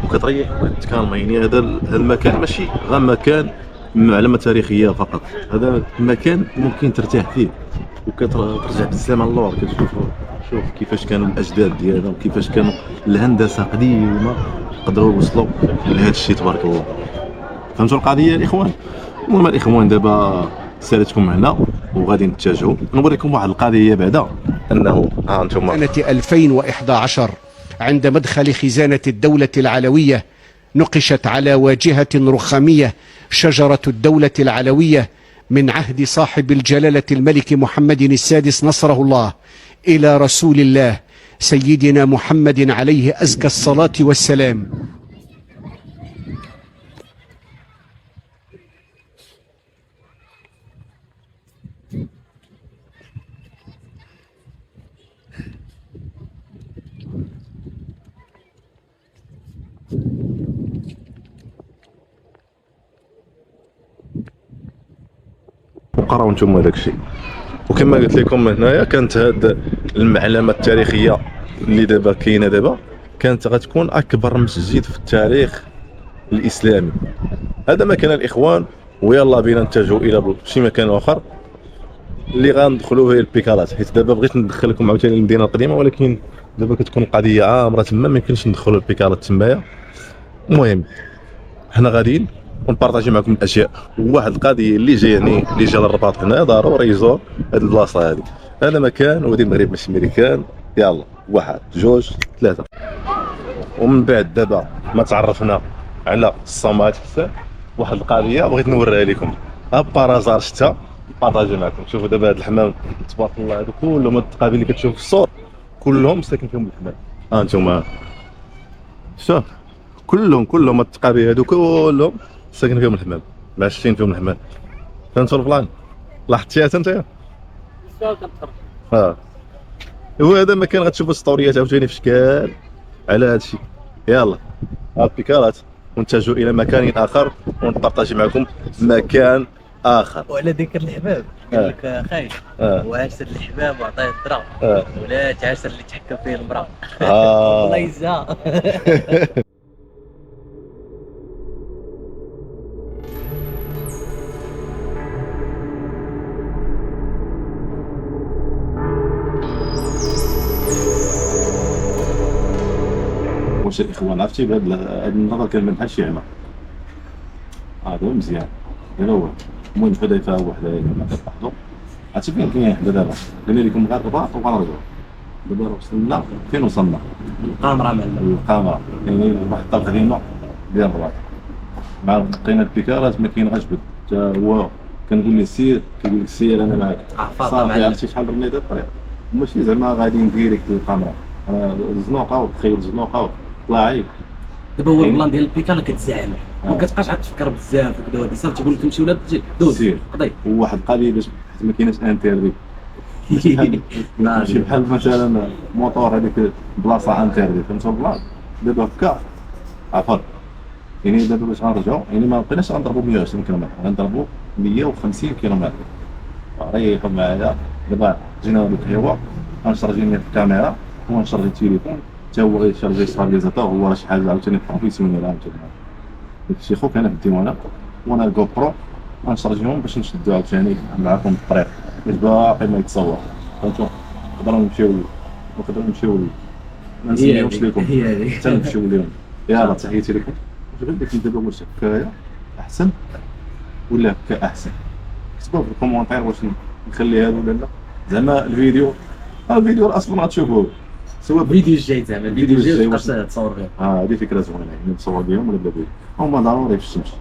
وكتريح كالميني. هذا المكان ماشي غير مكان معلمه تاريخيه فقط، هذا مكان ممكن ترتاح فيه وكترجع بالزمن اللور. شوف كيفاش كانوا الاجداد ديالهم، كيفاش كانوا الهندسه قديمه قدروا يوصلوا لهذا الشيء تبارك الله. فهمتوا القضيه الاخوان؟ المهم الاخوان دابا سالتكم هنا وغادي نتجهوا نوريكم واحد القضيه بعدا، انه ها انتم سنة 2011 عند مدخل خزانة الدولة العلوية نقشت على واجهة رخامية شجرة الدولة العلوية من عهد صاحب الجلالة الملك محمد السادس نصره الله إلى رسول الله سيدنا محمد عليه أزكى الصلاة والسلام. وقراو نتوما داك الشيء. وكما قلت لكم هنايا كانت هاد المعلمه التاريخيه اللي دابا كاينه دابا كانت غتكون اكبر مسجد في التاريخ الاسلامي. هذا مكان الاخوان، ويلا بينا نتجهوا الى شي مكان اخر اللي غندخلوا فيه البيكالات، حيت دابا بغيت ندخلكم عاوتاني للمدينه القديمه، ولكن دابا كتكون القضيه عامره تما، ما يمكنش ندخلوا البيكالات تمايا. المهم حنا غاديين ونبارطاجي معكم الاشياء. وواحد القضيه اللي جايني اللي جا للرباط هنا ضروري يزور هاد البلاصه هادي. هذا مكان ودي المغرب ماشي ميريكان. يلا واحد جوج ثلاثه. ومن بعد دابا ما تعرفنا على الصمات، واحد القضيه بغيت نوريها لكم ابارازار شتا نبارطاجي معكم. شوفوا دابا هاد الحمام تبارك الله، هادو كلهم هاد التقابيل اللي كتشوف في الصور كلهم ساكن فيهم الحمام. انتم شوف كلهم هاد التقابيل هادو كلهم ساكن فيهم الحمام، معشين فيهم الحمام. فهمتوا البلان؟ لاحظتيها انت؟ هو هذا مكان غتشوفوا ستوريات عاوتاني في شكال على هذا الشيء. يلا البيكالات ونتجهوا الى مكان اخر ونبارطاجي معكم مكان اخر. وعلى ذكر الحباب قال لك خايف وعسر الحباب وعطيه الدرا ولا تعسر اللي تحكم فيه المراه. الله يجزاها. واش الاخوان عرفتي بهذا النظر كان بحال شي عمى. هذا مزيان هذا هو. المهم بدا يفهم وحده ما كتلاحظوا. عرفتي فين كاين حدا دابا؟ قلنا لكم غير الرباط وغنرجعوا. دابا وصلنا فين وصلنا؟ القامرة معلم. القامرة يعني واحد الطريق ديالنا ديال الرباط. مع لقينا البيكارات ما كاين غير جبد. حتى هو كنقول ليه سير كيقول لك سير انا معاك. صافي عرفتي شحال ضربنا هذا الطريق. ماشي زعما غاديين ديريكت للقامرة. الزنوقه وتخيل الزنوقه طلعي. دابا هو البلان ديال البيكالا كتزعم ما كتبقاش عاد تفكر بزاف وكذا وهادي صافي تقول لك نمشيو ولا دوز قضي. وواحد القضيه باش ما كايناش انتيردي. ماشي بحال مثلا موطور هذيك بلاصه انتيردي. فهمتوا البلان؟ دابا هكا عفر يعني دابا باش غنرجعوا يعني ما بقيناش غنضربوا 120 كيلومتر، غنضربوا 150 كيلومتر. ريحوا معايا. دابا جينا للقهوه غنشرجي لي الكاميرا ونشرجي التليفون حتى هو غيشارجي ستابيليزاتور. هو راه شي حاجه عاوتاني بروفيسيونيل عاوتاني. داكشي خوك انا بالديوانه وانا الجو برو غنشارجيهم باش نشدو عاوتاني معاكم الطريق باش باقي ما يتصور. فهمتوا؟ نقدروا نمشيو ما نسميوش لكم حتى نمشيو ليهم. يلا تحياتي لكم. واش غير داك دابا واش هكايا احسن ولا هكا احسن؟ كتبوا في الكومونتير واش نخلي هذا ولا لا. زعما الفيديو اصلا غتشوفوه سواء الفيديو الجاي زعما الفيديو الجاي تقدر تصور فيه. هذه فكره زوينه يعني نصور بهم ولا بلا بهم. هما ضروري في الشمس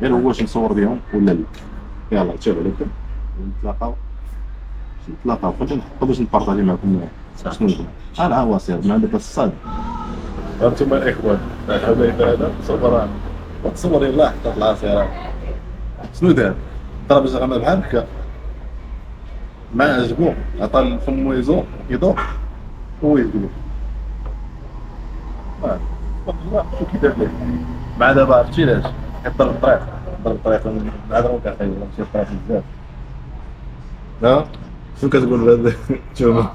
غير هو واش نصور بهم ولا لا. يلا تشوفوا عليكم نتلاقاو فاش نحطوا باش نبارطاجي معكم شنو نقول. انا عواصر مع دابا الصاد. انتم الاخوان الحبايب هذا تصور يلاه حتى العصير شنو دار؟ ضرب زعما بحال هكا ما عجبو عطى فمو يدور هو يقول والله شو كيدير ليه مع دابا عرفتي علاش كضرب الطريق نهضروا كنخيل ماشي الطريق بزاف. ها شنو كتقول بهذا؟ شوف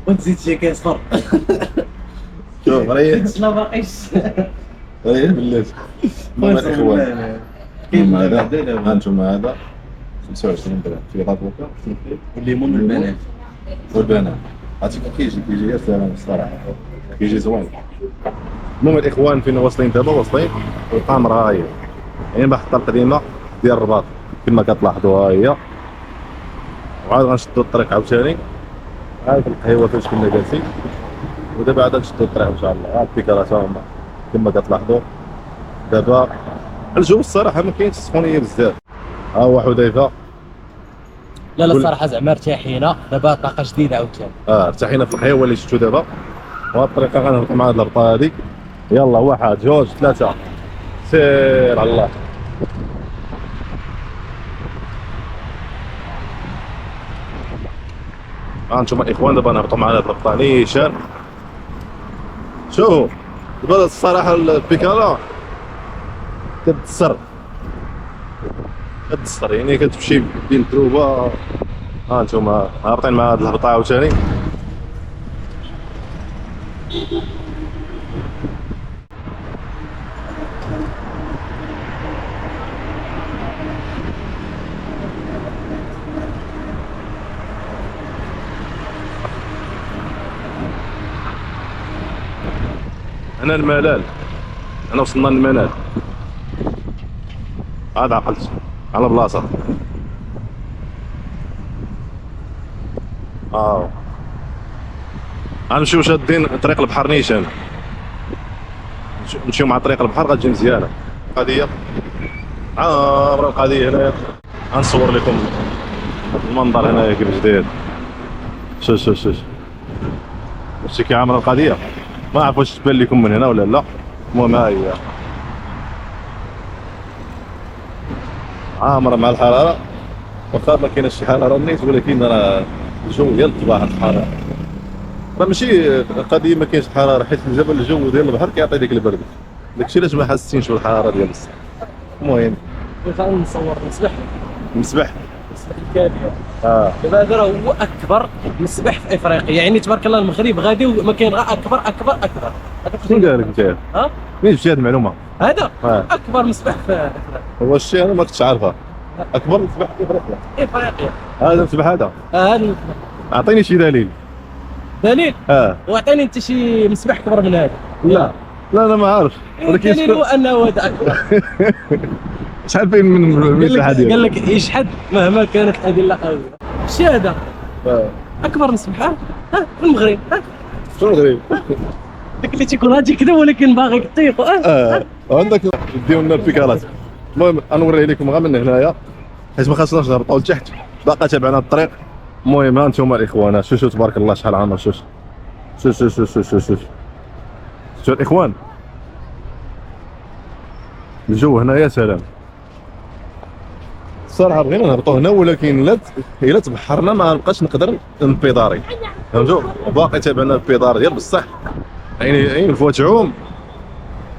ونزيد شي كيصفر. شوف ريح لا باقيش ريح بالله. المهم الاخوان كاين هذا هانتم هذا 25 درهم في غابوكا والليمون والبنان والبنان. عرفتي كيجي غير سلام الصراحه كيجي زوين. المهم الاخوان فين واصلين دابا؟ واصلين القامرة ها هي يعني المحطة القديمة ديال الرباط كما كتلاحظوا ها هي. وعاد غنشدو الطريق عاوتاني عاد القهوة فاش كنا جالسين ودابا عاد نشدو الطريق ان شاء الله. البيكالات هما كما كتلاحظوا دابا الجو الصراحه ما كاينش سخونيه بزاف. ها هو حذيفه. لا كل- الصراحه زعما ارتاحينا دابا طاقه جديده عاوتاني. ارتاحينا في الحيوه اللي شفتو دابا، وهاد الطريقه غنهبطو مع هاد الهبطه هادي. يلا 1 2 3 سير على الله. هانتوما الاخوان دابا نهبطو مع هاد الهبطه نيشان. شوفوا دابا الصراحه البيكالا كتسر يعني كتمشي بين الدروبه. هانتوما هابطين مع هاد الهبطه عاوتاني. هنا الملال، هنا وصلنا للملال. عاد عقلت على بلاصه. غنمشيو شادين طريق البحر نيشان، نمشيو مع طريق البحر غتجي مزيانه القضيه. عامره القضيه هنايا. غنصور لكم المنظر هنايا كيف جديد. شوف شتي كي عامره القضيه. ما عرف واش تبان لكم من هنا ولا لا. المهم ها هي عامره مع الحراره، واخا ما كايناش شي حراره نيت، ولكن راه الجو ديال الطباع الحراره. راه ماشي قضيه ما كاينش حراره، حيت الجبل الجو ديال البحر كيعطي ديك البرد، داكشي علاش ما حاسينش بالحراره ديال الصح. المهم غنصور مسبح مسبح الكبير. دابا هذا راه هو اكبر مسبح في افريقيا، يعني تبارك الله المغرب غادي وما كاين غير اكبر. شنو قال لك انت؟ ها منين جبتي هذه المعلومه؟ هذا آه. اكبر مسبح في افريقيا. هو الشيء انا ما كنتش عارفها. اكبر مسبح في افريقيا هذا المسبح هذا. هذا اعطيني شي دليل. دليل اه واعطيني انت شي مسبح اكبر من هذا. لا انا ما عارف، ولكن الدليل هو انه هذا اكبر. شحال فين من المسبح قال ديالك؟ لك يشحد مهما كانت الادله قويه. شي هذا آه. اكبر مسبح ها في المغرب. شنو غريب؟ داك اللي تيكون غادي يكذب ولكن باغي يطيقو. عندك ديو لنا البيكالات. المهم غنوريه لكم غير من هنايا حيت ما خاصناش نهبطوا لتحت، باقا تابعنا الطريق. المهم ها انتم الاخوان، شوفوا تبارك الله شحال عامر. شوف الاخوان، الجو هنا يا سلام. الصراحه بغينا نهبطوا هنا، ولكن الا تبحرنا ما نبقاش نقدر نبيداري، فهمتوا؟ باقي تابعنا البيدار ديال بصح، يعني الفوا تعوم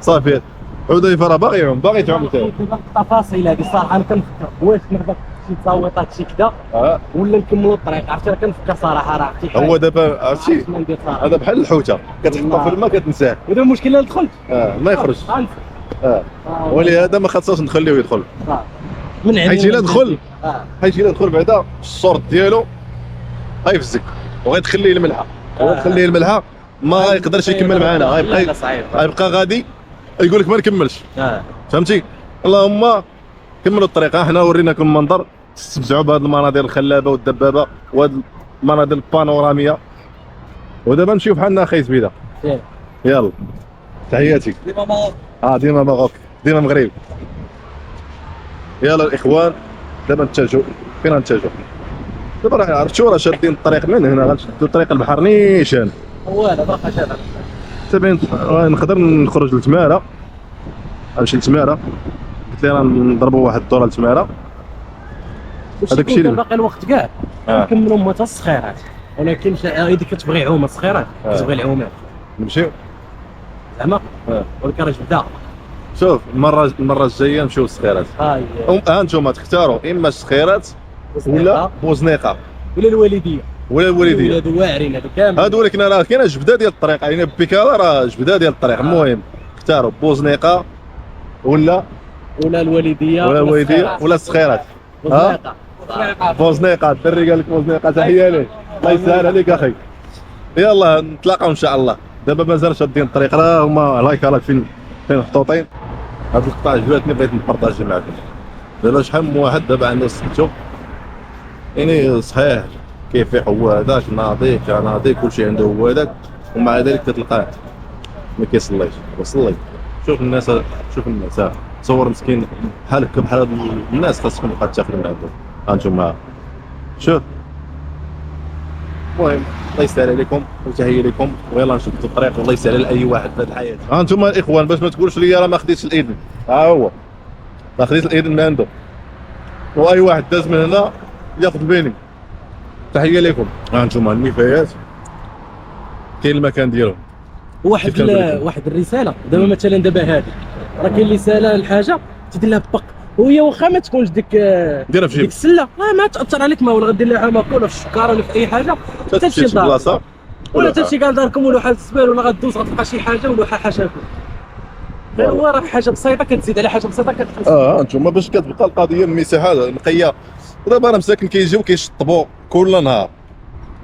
صافي. حذيفه راه باغي يعوم، باغي تعوم انت. التفاصيل هذه الصراحه انا كنفكر واش نهبط شي تصاويطات شي كذا ولا نكملوا الطريق. عرفتي انا كنفكر صراحه راه عرفتي هو دابا عرفتي هذا بحال الحوته كتحطها في الماء كتنساه. وهذا المشكل اللي دخلت ما يخرج. ولهذا ما خاصناش نخليوه يدخل، من عندي حيت الا دخل بعدا الصورت ديالو غيفزك وغيتخليه الملحه، وغتخليه الملحه ما غيقدرش يكمل معنا، غيبقى غادي يقول لك ما نكملش. فهمتي؟ اللهم كملوا الطريق. حنا وريناكم المنظر، تستمتعوا بهذه المناظر الخلابه والدبابه وهذه المناظر البانوراميه. ودابا نمشيو بحالنا اخي زبيده. يلا تحياتي. ديما ماروك ديما مغرب. يلا الاخوان دابا نتجهوا فين غنتجهوا؟ دابا راه عرفتوا راه شادين الطريق من هنا، غنشدوا طريق البحر نيشان. هو هذا باقا شادر تبين نقدر نخرج لتماره، غنمشي لتماره. قلت لي راه نضربوا واحد الدوره لتماره. هذاك الشيء اللي باقي الوقت كاع نكملوا هما حتى الصخيرات، ولكن اذا كتبغي عوم الصخيرات كتبغي العومات نمشيو زعما ولكن راه بدا. شوف المره الجايه نمشيو للصخيرات. ها انتم تختاروا اما الصخيرات ولا بوزنيقه ولا الوالديه هادو واعرين هادو كامل هادو. ولكن راه كاينه جبده ديال الطريق، يعني بيكالا راه جبده ديال الطريق. المهم اختاروا بوزنيقه ولا الوالديه ولا الصخيرات. بوزنيقه الدري قال لك بوزنيقه. تحيه ليه، الله يسهل عليك اخي. يلا نتلاقاو ان شاء الله. دابا مازال شادين الطريق، راه هما لايكالات فين محطوطين. هاد القطعه عجبتني بغيت نبارطاجي معكم. دابا شحال من واحد دابا عنده سميتو، يعني صحيح كيفيح هو هذاك ناضي كناضي كلشي عنده هو هذاك، ومع ذلك كتلقاه ما كيصليش. وصلي شوف الناس، شوف الناس تصور مسكين بحالك بحال هاد الناس خاصكم تبقى تاخذوا من عندهم. انتم شوف. المهم الله يسهل عليكم وتحيه لكم، ويلا نشوفوا الطريق والله يسهل على اي واحد في هذه الحياه. انتم الاخوان باش ما تقولش لي راه ما خديتش الاذن، ها هو ما خديت الاذن من عنده، واي واحد داز من هنا ياخذ بيني. تحيه لكم. انتم النفايات كاين المكان ديالهم. واحد الرساله دابا مثلا هذه راه كاين اللي سالا الحاجه تدير لها بق، وهي واخا ما تكونش ديك ديرها في ديك جيبك، السله ما تاثر عليك ما ولا غدير لها ماكله ولا في الشكاره ولا في اي حاجه، تمشي لشي بلاصه ولا تمشي كاع لداركم ولا حال الزبال ولا غدوز غتلقى شي حاجه ولا حاشاكم. هو راه حاجه بسيطه كتزيد على حاجه بسيطه كتحس. انتم باش كتبقى القضيه المساحه نقيه. دابا انا مساكن كيجيو كيشطبوا كل نهار،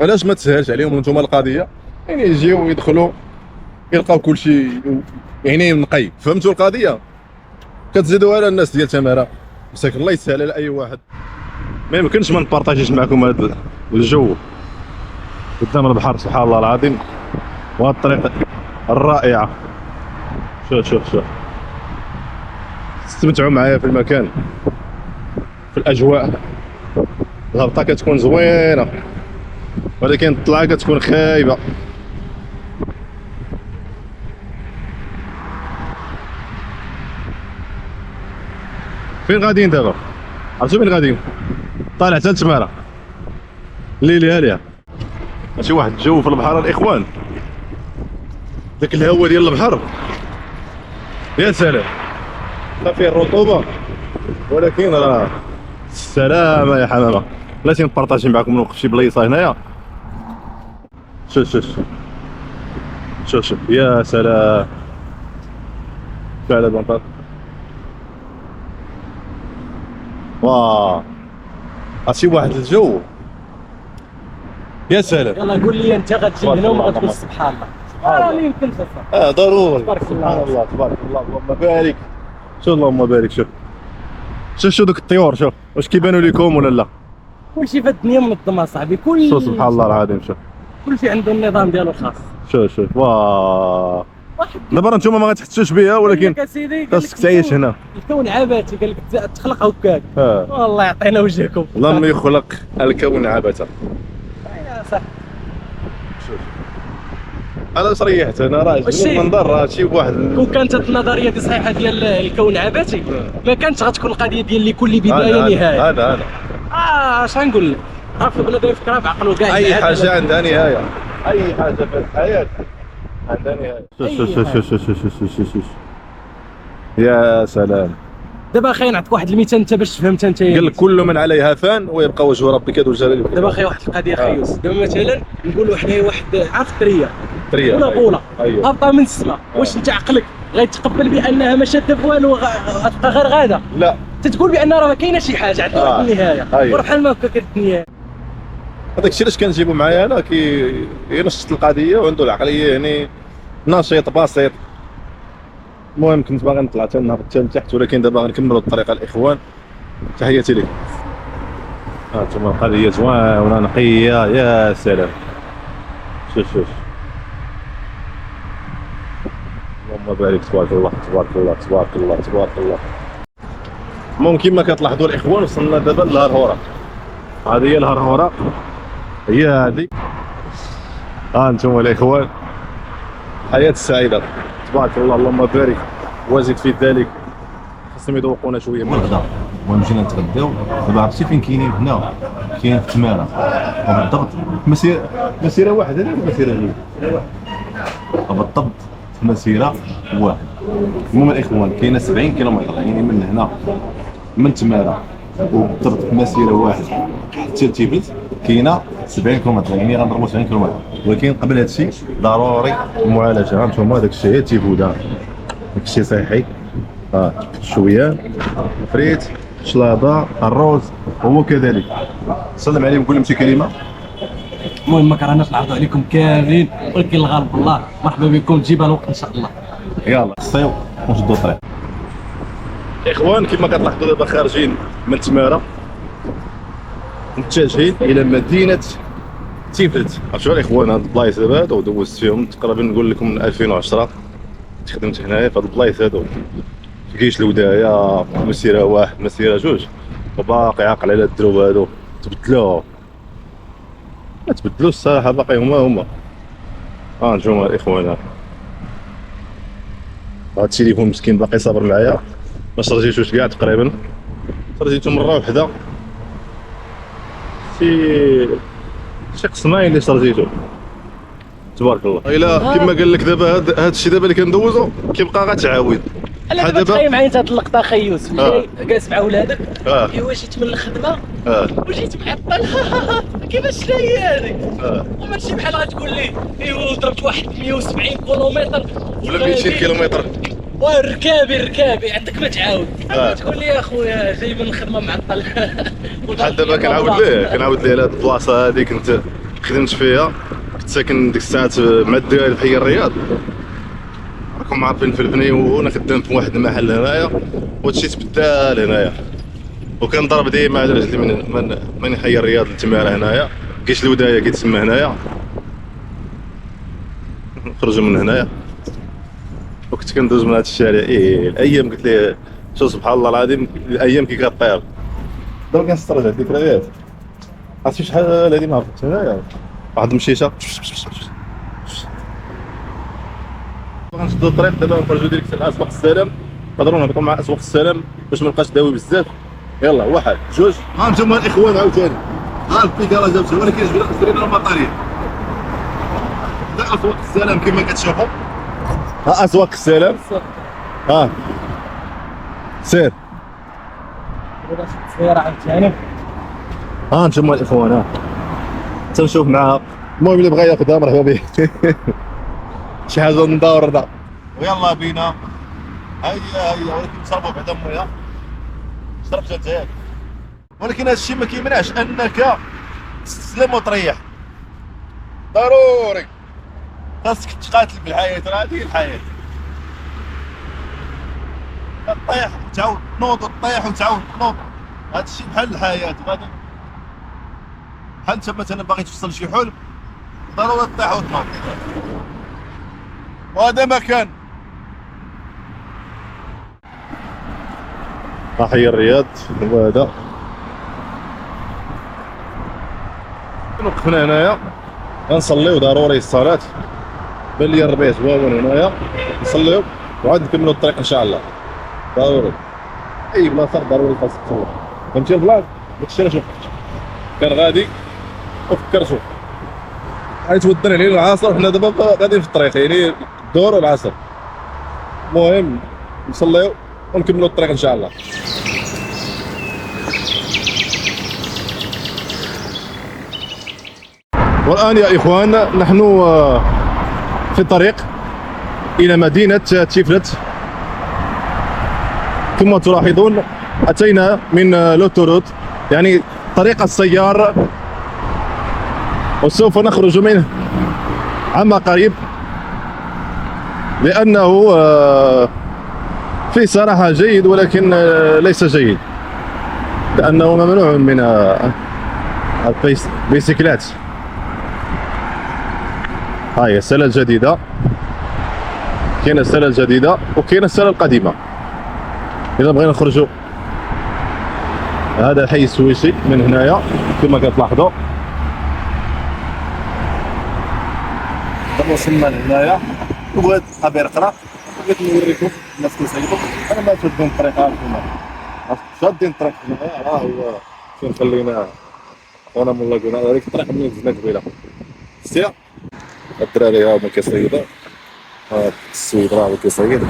علاش ما تسهلش عليهم انتم القضيه؟ يعني يجيو ويدخلوا يلقاو كلشي يعني نقي. فهمتوا القضيه؟ كتزيدوا على الناس ديال تماره مساكن. الله يسهل على اي واحد. ما يمكنش ما نبارطاجيش معكم هذا الجو قدام البحر سبحان الله العظيم، وهذه الطريقه الرائعه. شوف استمتعوا معايا في المكان، في الاجواء. الهبطه كتكون زوينه ولكن الطلعه كتكون خايبه. فين غاديين دابا؟ عرفتوا فين غاديين؟ طالع حتى لتماره الليلي هاليه. ماشي واحد الجو في البحر الاخوان، داك الهواء ديال البحر يا سلام. فيه الرطوبه ولكن راه السلامه يا حمامه. بلاتي نبارطاجي معكم نوقف شي بلايصه هنايا. شوف يا سلام. فعلا بنطاط واه عرفتي واحد الجو يا سلام. يلا قول لي انت غتجي هنا وما غتقول سبحان الله. راه ما يمكنش اصلا. ضروري. تبارك سبحان الله تبارك الله اللهم بارك. شوف اللهم بارك. شوف دوك الطيور، شوف واش كيبانوا لكم ولا لا؟ كلشي في الدنيا منظم اصاحبي. شوف سبحان الله العظيم. كلشي عنده النظام ديالو الخاص. شوف واه. دابا انتم ما غتحسوش بها ولكن خاصك تعيش هنا. الكون عبثي قال لك تخلق هكاك. والله يعطينا وجهكم. لم يخلق الكون عبثا. يا صح. انا صريحت انا راه عجبني المنظر. راه شي واحد كون كانت النظريه دي صحيحه ديال الكون عبثي ما كانتش غتكون القضيه ديال لكل بدايه نهايه. هذا اش غنقول لك؟ عرف بنادم يفكرها بعقله كاع. اي حاجه عندها نهايه، اي حاجه في الحياه عندها نهايه. شوف يا سلام. دابا اخي نعطيك واحد المثال انت باش تفهمت انت. قال لك كل من عليها فان ويبقى وجه ربك ذو الجلال. دابا اخي واحد القضيه خيوس. دابا مثلا نقولوا حنايا واحد عارف الطريه طريه ولا بوله أيوه. هبطه من السماء. واش انت عقلك غيتقبل بانها ما شاده والو غتبقى غير غاده؟ لا، تتقول بان راه ما كاينه شي حاجه عندها واحد النهايه. أيوه. وبحال ما هكا كانت الدنيا. هذاك الشيء علاش كنجيبو معايا انا ينشط القضيه وعنده العقليه يعني نشيط بسيط. المهم كنت باغي نطلع حتى نهبط حتى لتحت ولكن دابا غنكملوا الطريقه الاخوان. تحياتي لكم. انتم القضيه زوينه نقيه يا سلام. شوف اللهم بارك. تبارك الله تبارك الله تبارك الله تبارك الله. المهم كما كتلاحظوا الاخوان وصلنا دابا للهرهوره. هذه هي الهرهوره، هي هذه. انتم الاخوان حياه السعيده تبارك الله اللهم بارك وزد في ذلك. خاصهم يذوقونا شويه من الغداء. المهم جينا نتغداو. دابا عرفتي فين كاينين هنا؟ كاين في تماره وبالضبط مسيره واحده ولا مسيره غير؟ بالضبط مسيره واحده. المهم الاخوان كاينه 70 كيلومتر يعني من هنا من تماره وبالضبط في مسيره واحده حتى لتيبت كاينه 70 كيلومتر يعني غنضربوا 70 كيلومتر. ولكن قبل هذا الشيء ضروري المعالجه. هانتوما داك الشيء هي تيفودا، داك الشيء صحي. شويان فريت شلاضه الروز هو كذلك. سلم عليهم قول لهم شي كلمه. المهم ما كرهناش نعرضوا عليكم كاملين ولكن الغالب الله. مرحبا بكم تجيبها الوقت ان شاء الله. يلا صيو ونشدوا الطريق. اخوان كما كتلاحظوا دابا خارجين من تماره متجهين الى مدينه تيفلت. عرفتوا الاخوان هاد البلايص دابا هادو دوزت فيهم تقريبا نقول لكم من 2010 خدمت هنايا في هاد البلايص هادو في كيش الودايه مسيره واحد مسيره جوج وباقي عاقل على الدروب هادو تبدلوا ما تبدلوش الصراحه باقي هما نجوم الاخوان. هاد التليفون مسكين باقي صابر معايا ما شريتوش كاع تقريبا شريتو مره وحده شي قسماين اللي شريتو تبارك الله. الا كما قال لك دابا هاد الشيء دابا اللي كندوزو كيبقى غتعاود انا دابا تخيل معايا هاد اللقطه اخي يوسف جاي جالس مع ولادك ايوا جيت من الخدمه وجيت معطل كيفاش جاي هذيك وماشي بحال غتقول لي ايوا ضربت واحد 170 كيلومتر ولا 200 كيلومتر ركابي عندك ما تعاود تقول لي يا خويا جاي من الخدمه معطل. بحال دابا كنعاود ليه على هاد البلاصه هادي كنت خدمت فيها كنت ساكن ديك الساعات مع الدراري في حي الرياض راكم عارفين في البني وانا خدام في واحد المحل هنايا وهادشي تبدل هنايا وكنضرب ديما على رجلي من حي الرياض لتماره هنايا كاينش الودايه كيتسمى هنايا نخرجوا من هنايا وكنت كندوز من هاد الشارع. الايام قلت ليه شوف سبحان الله العظيم الايام كي كطير دابا كنسترجع الذكريات. عرفتي شحال هادي ما عرفتش هنايا واحد المشيشه غنشدو الطريق دابا نخرجو ديريكت على اسواق السلام نقدروا نهبطوا مع اسواق السلام باش منبقاش داوي بزاف. يلا واحد جوج انتما الاخوان عاوتاني البيكالا جابتها ولكن جبنا المطاريه اسواق السلام كما كتشوفوا اسواق السلام سير عاوتاني انتما الاخوان تنشوف معاها المهم اللي بغى ياخذها مرحبا به شي حاجه ندور ويلا بينا هيا ولكن نشربوا بعدا المياه شرب جات ولكن هذا الشيء ما كيمنعش انك تسلم وتريح ضروري خاصك تقاتل بالحياه راه هذه الحياه تطيح وتعاود تنوض وتطيح وتعاود تنوض هذا الشيء بحال الحياه غادي بحال انت مثلا باغي تفصل شي حلم ضروري تطيح وتنوض وهذا مكان حي الرياض هو هذا. وقفنا هنايا غنصليو ضروري الصلاة بان لي الربيع زواون هنايا نصليو وعاد نكملو الطريق ان شاء الله ضروري اي بلاصه ضروري خاصك تصلي فهمتي البلان داكشي علاش وقفت كان غادي وفكرتو غادي تودن علينا العصر وحنا دابا غاديين في الطريق يعني الظهر والعصر المهم نصليو ونكملوا الطريق ان شاء الله. والان يا اخوان نحن في الطريق الى مدينه تيفلت كما تلاحظون اتينا من لوتوروت يعني طريق السيار وسوف نخرج منه عما قريب لانه في صراحة جيد ولكن ليس جيد لأنه ممنوع من البيسيكلات. هاي السلة الجديدة كاينة السلة الجديدة وكاينة السلة القديمة. إذا بغينا نخرجوا هذا الحي السويسي من هنايا كما كتلاحظوا وصلنا لهنايا وبغيت ابير قرا بغيت نوريكم الناس كيصايبوا انا ما شادين الطريق هاكم شادين الطريق هنايا راه هو فين خلينا وانا من لاكونا هذيك الطريق اللي نزلنا قبيله شتي الدراري هما كيصايبوا هاد السويد راه كيصايب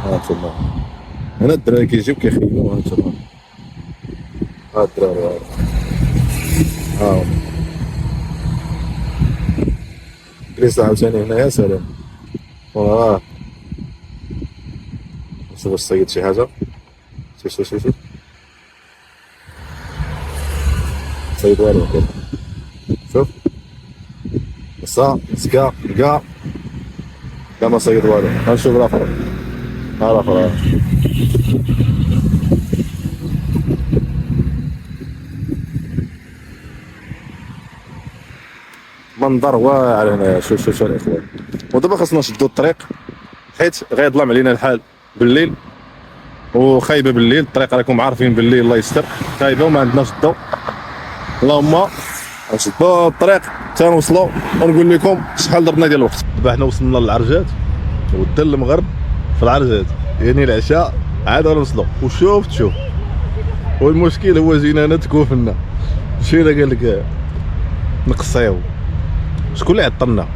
هانتوما هنا الدراري كيجيو كيخيلوا هانتوما هاد الدراري ها جلس عاوتاني هنايا سلام واه شوف الصيد شي حاجه شوف صيد والو شوف صا سكا كاع ما صيد والو غنشوف الاخر منظر واعر هنا. شوف الاخوان، ودابا خاصنا نشدو الطريق حيت غيظلم علينا الحال بالليل، وخايبه بالليل الطريق، راكم عارفين بالليل الله يستر خايبه وما عندناش الضوء. اللهم نشدو الطريق حتى نوصلوا، ونقول لكم شحال درنا ديال الوقت. دابا حنا وصلنا للعرجات ودا المغرب في العرجات، يعني العشاء عاد غنوصلوا. شوف والمشكل هو جينا هنا تكوفنا، مشينا قال لك نقصيو. شكون اللي عطلنا؟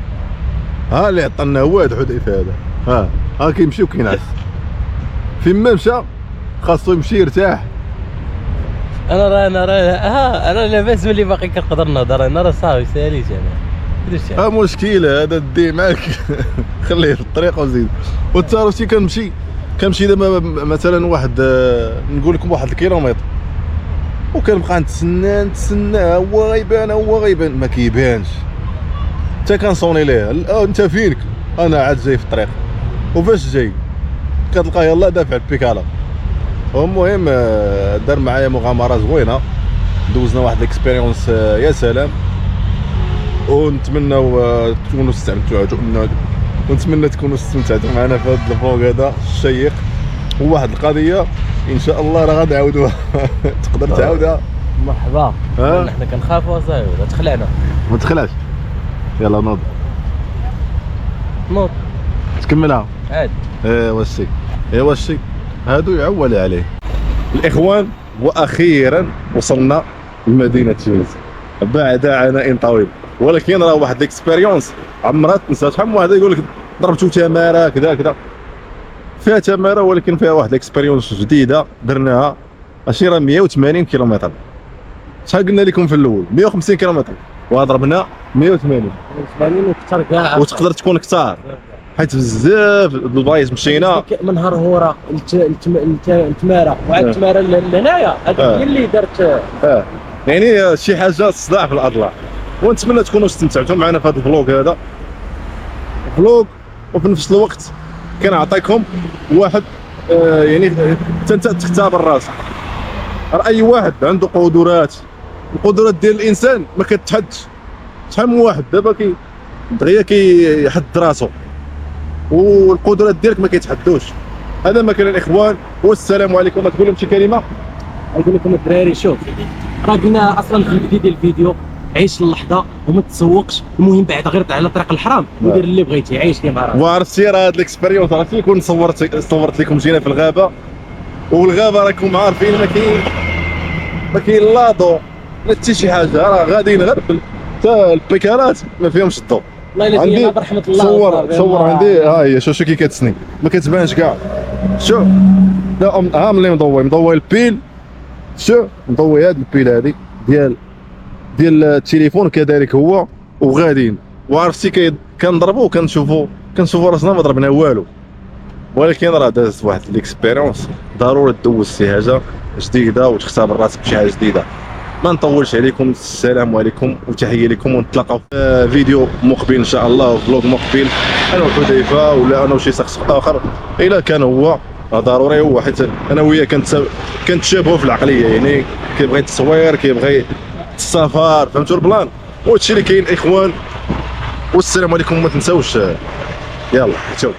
اللي عطلنا هو هاد حذيفه هذا. كيمشي وكينعس، فين ما مشى خاصو يمشي يرتاح. انا لاباس ملي باقي كنقدر نهضر، انا راه صافي ساليت انا. مشكله هذا دي معاك خليه في الطريق وزيد. والتاروسي كنمشي دابا مثلا واحد نقول لكم واحد الكيلومتر، وكنبقى نتسنى هو غيبان ما كيبانش، حتى كنصوني ليه انت فينك، انا عاد جاي في الطريق. وفاش جاي كتلقاه يلاه دافع البيكالا. المهم دار معايا مغامره زوينه، دوزنا واحد الاكسبيريونس يا سلام، ونتمنوا تكونوا استمتعتوا معنا في هذا الفلوق هذا الشيق. وواحد القضيه ان شاء الله راه غنعاودوها تقدر تعاودها. مرحبا. حنا كنخافوا صاحبي تخلعنا. ما تخلعش، يلا نوض تكملها عاد. ايوا الشي هادو يعول عليه الاخوان. واخيرا وصلنا لمدينه تونس بعد عناء طويل، ولكن راه واحد الاكسبيريونس عمرها تنسى. شحال من واحد يقول لك ضربتو تماره كذا فيها تماره، ولكن فيها واحد الاكسبيريونس جديده درناها. ماشي راه 180 كيلومتر، شحال قلنا لكم في الاول 150 كيلومتر وضربنا 180 وكثر كاع، وتقدر تكون كثار حيت بزاف البلايص مشينا من هرهوره لتماره وعاد تماره لهنايا. هذيك هي اللي درت يعني شي حاجه تصدع في الاضلاع. ونتمنى تكونوا استمتعتوا معنا في هذا الفلوق هذا وفي نفس الوقت كنعطيكم واحد يعني انت تختبر راسك. راه اي واحد عنده قدرات، القدرات ديال الانسان ما كتحدش. شحال من واحد دابا دغيا كيحد راسو، والقدرات ديالك ما كيتحدوش. هذا ما كان الاخوان، والسلام عليكم. ما تقول لهم شي كلمه؟ نقول لكم الدراري شوف، راه قلنا اصلا في البدايه ديال الفيديو عيش اللحظه وما تسوقش. المهم بعد غير على طريق الحرام ودير اللي بغيتي، عيش كيما راه. وعرفتي راه هاد الاكسبيريونس عرفتي كون صورت لكم جينا في الغابه، والغابه راكم عارفين ما كاين لا ضوء لا حتى شي حاجه، راه غاديين غير حتى البيكالات ما فيهمش الضوء. والله الا فينا برحمه الله. صور عندي هي شوف كي كتسني ما كتبانش كاع. شوف لا ملي مضوي البيل، شوف مضوي هاد البيل هادي ديال التليفون كذلك هو وغاديين. وعرفتي كنضربوا كنشوفوا راسنا ما ضربنا والو، ولكن راه دازت واحد الاكسبيريونس. ضروري دوز شي حاجه جديده وتختبر راسك بشي حاجه جديده. ما نطولش عليكم، السلام عليكم وتحيه لكم، ونتلاقاو في فيديو مقبل ان شاء الله، فلوق مقبل انا وحذيفه ولا انا وشي شخص اخر الا كان هو ضروري هو، حيت انا وياه كنتشابهوا في العقليه، يعني كيبغي التصوير كيبغي السفر، فهمتوا البلان. وهادشي اللي كاين اخوان، والسلام عليكم. ما تنساوش يلا شوف.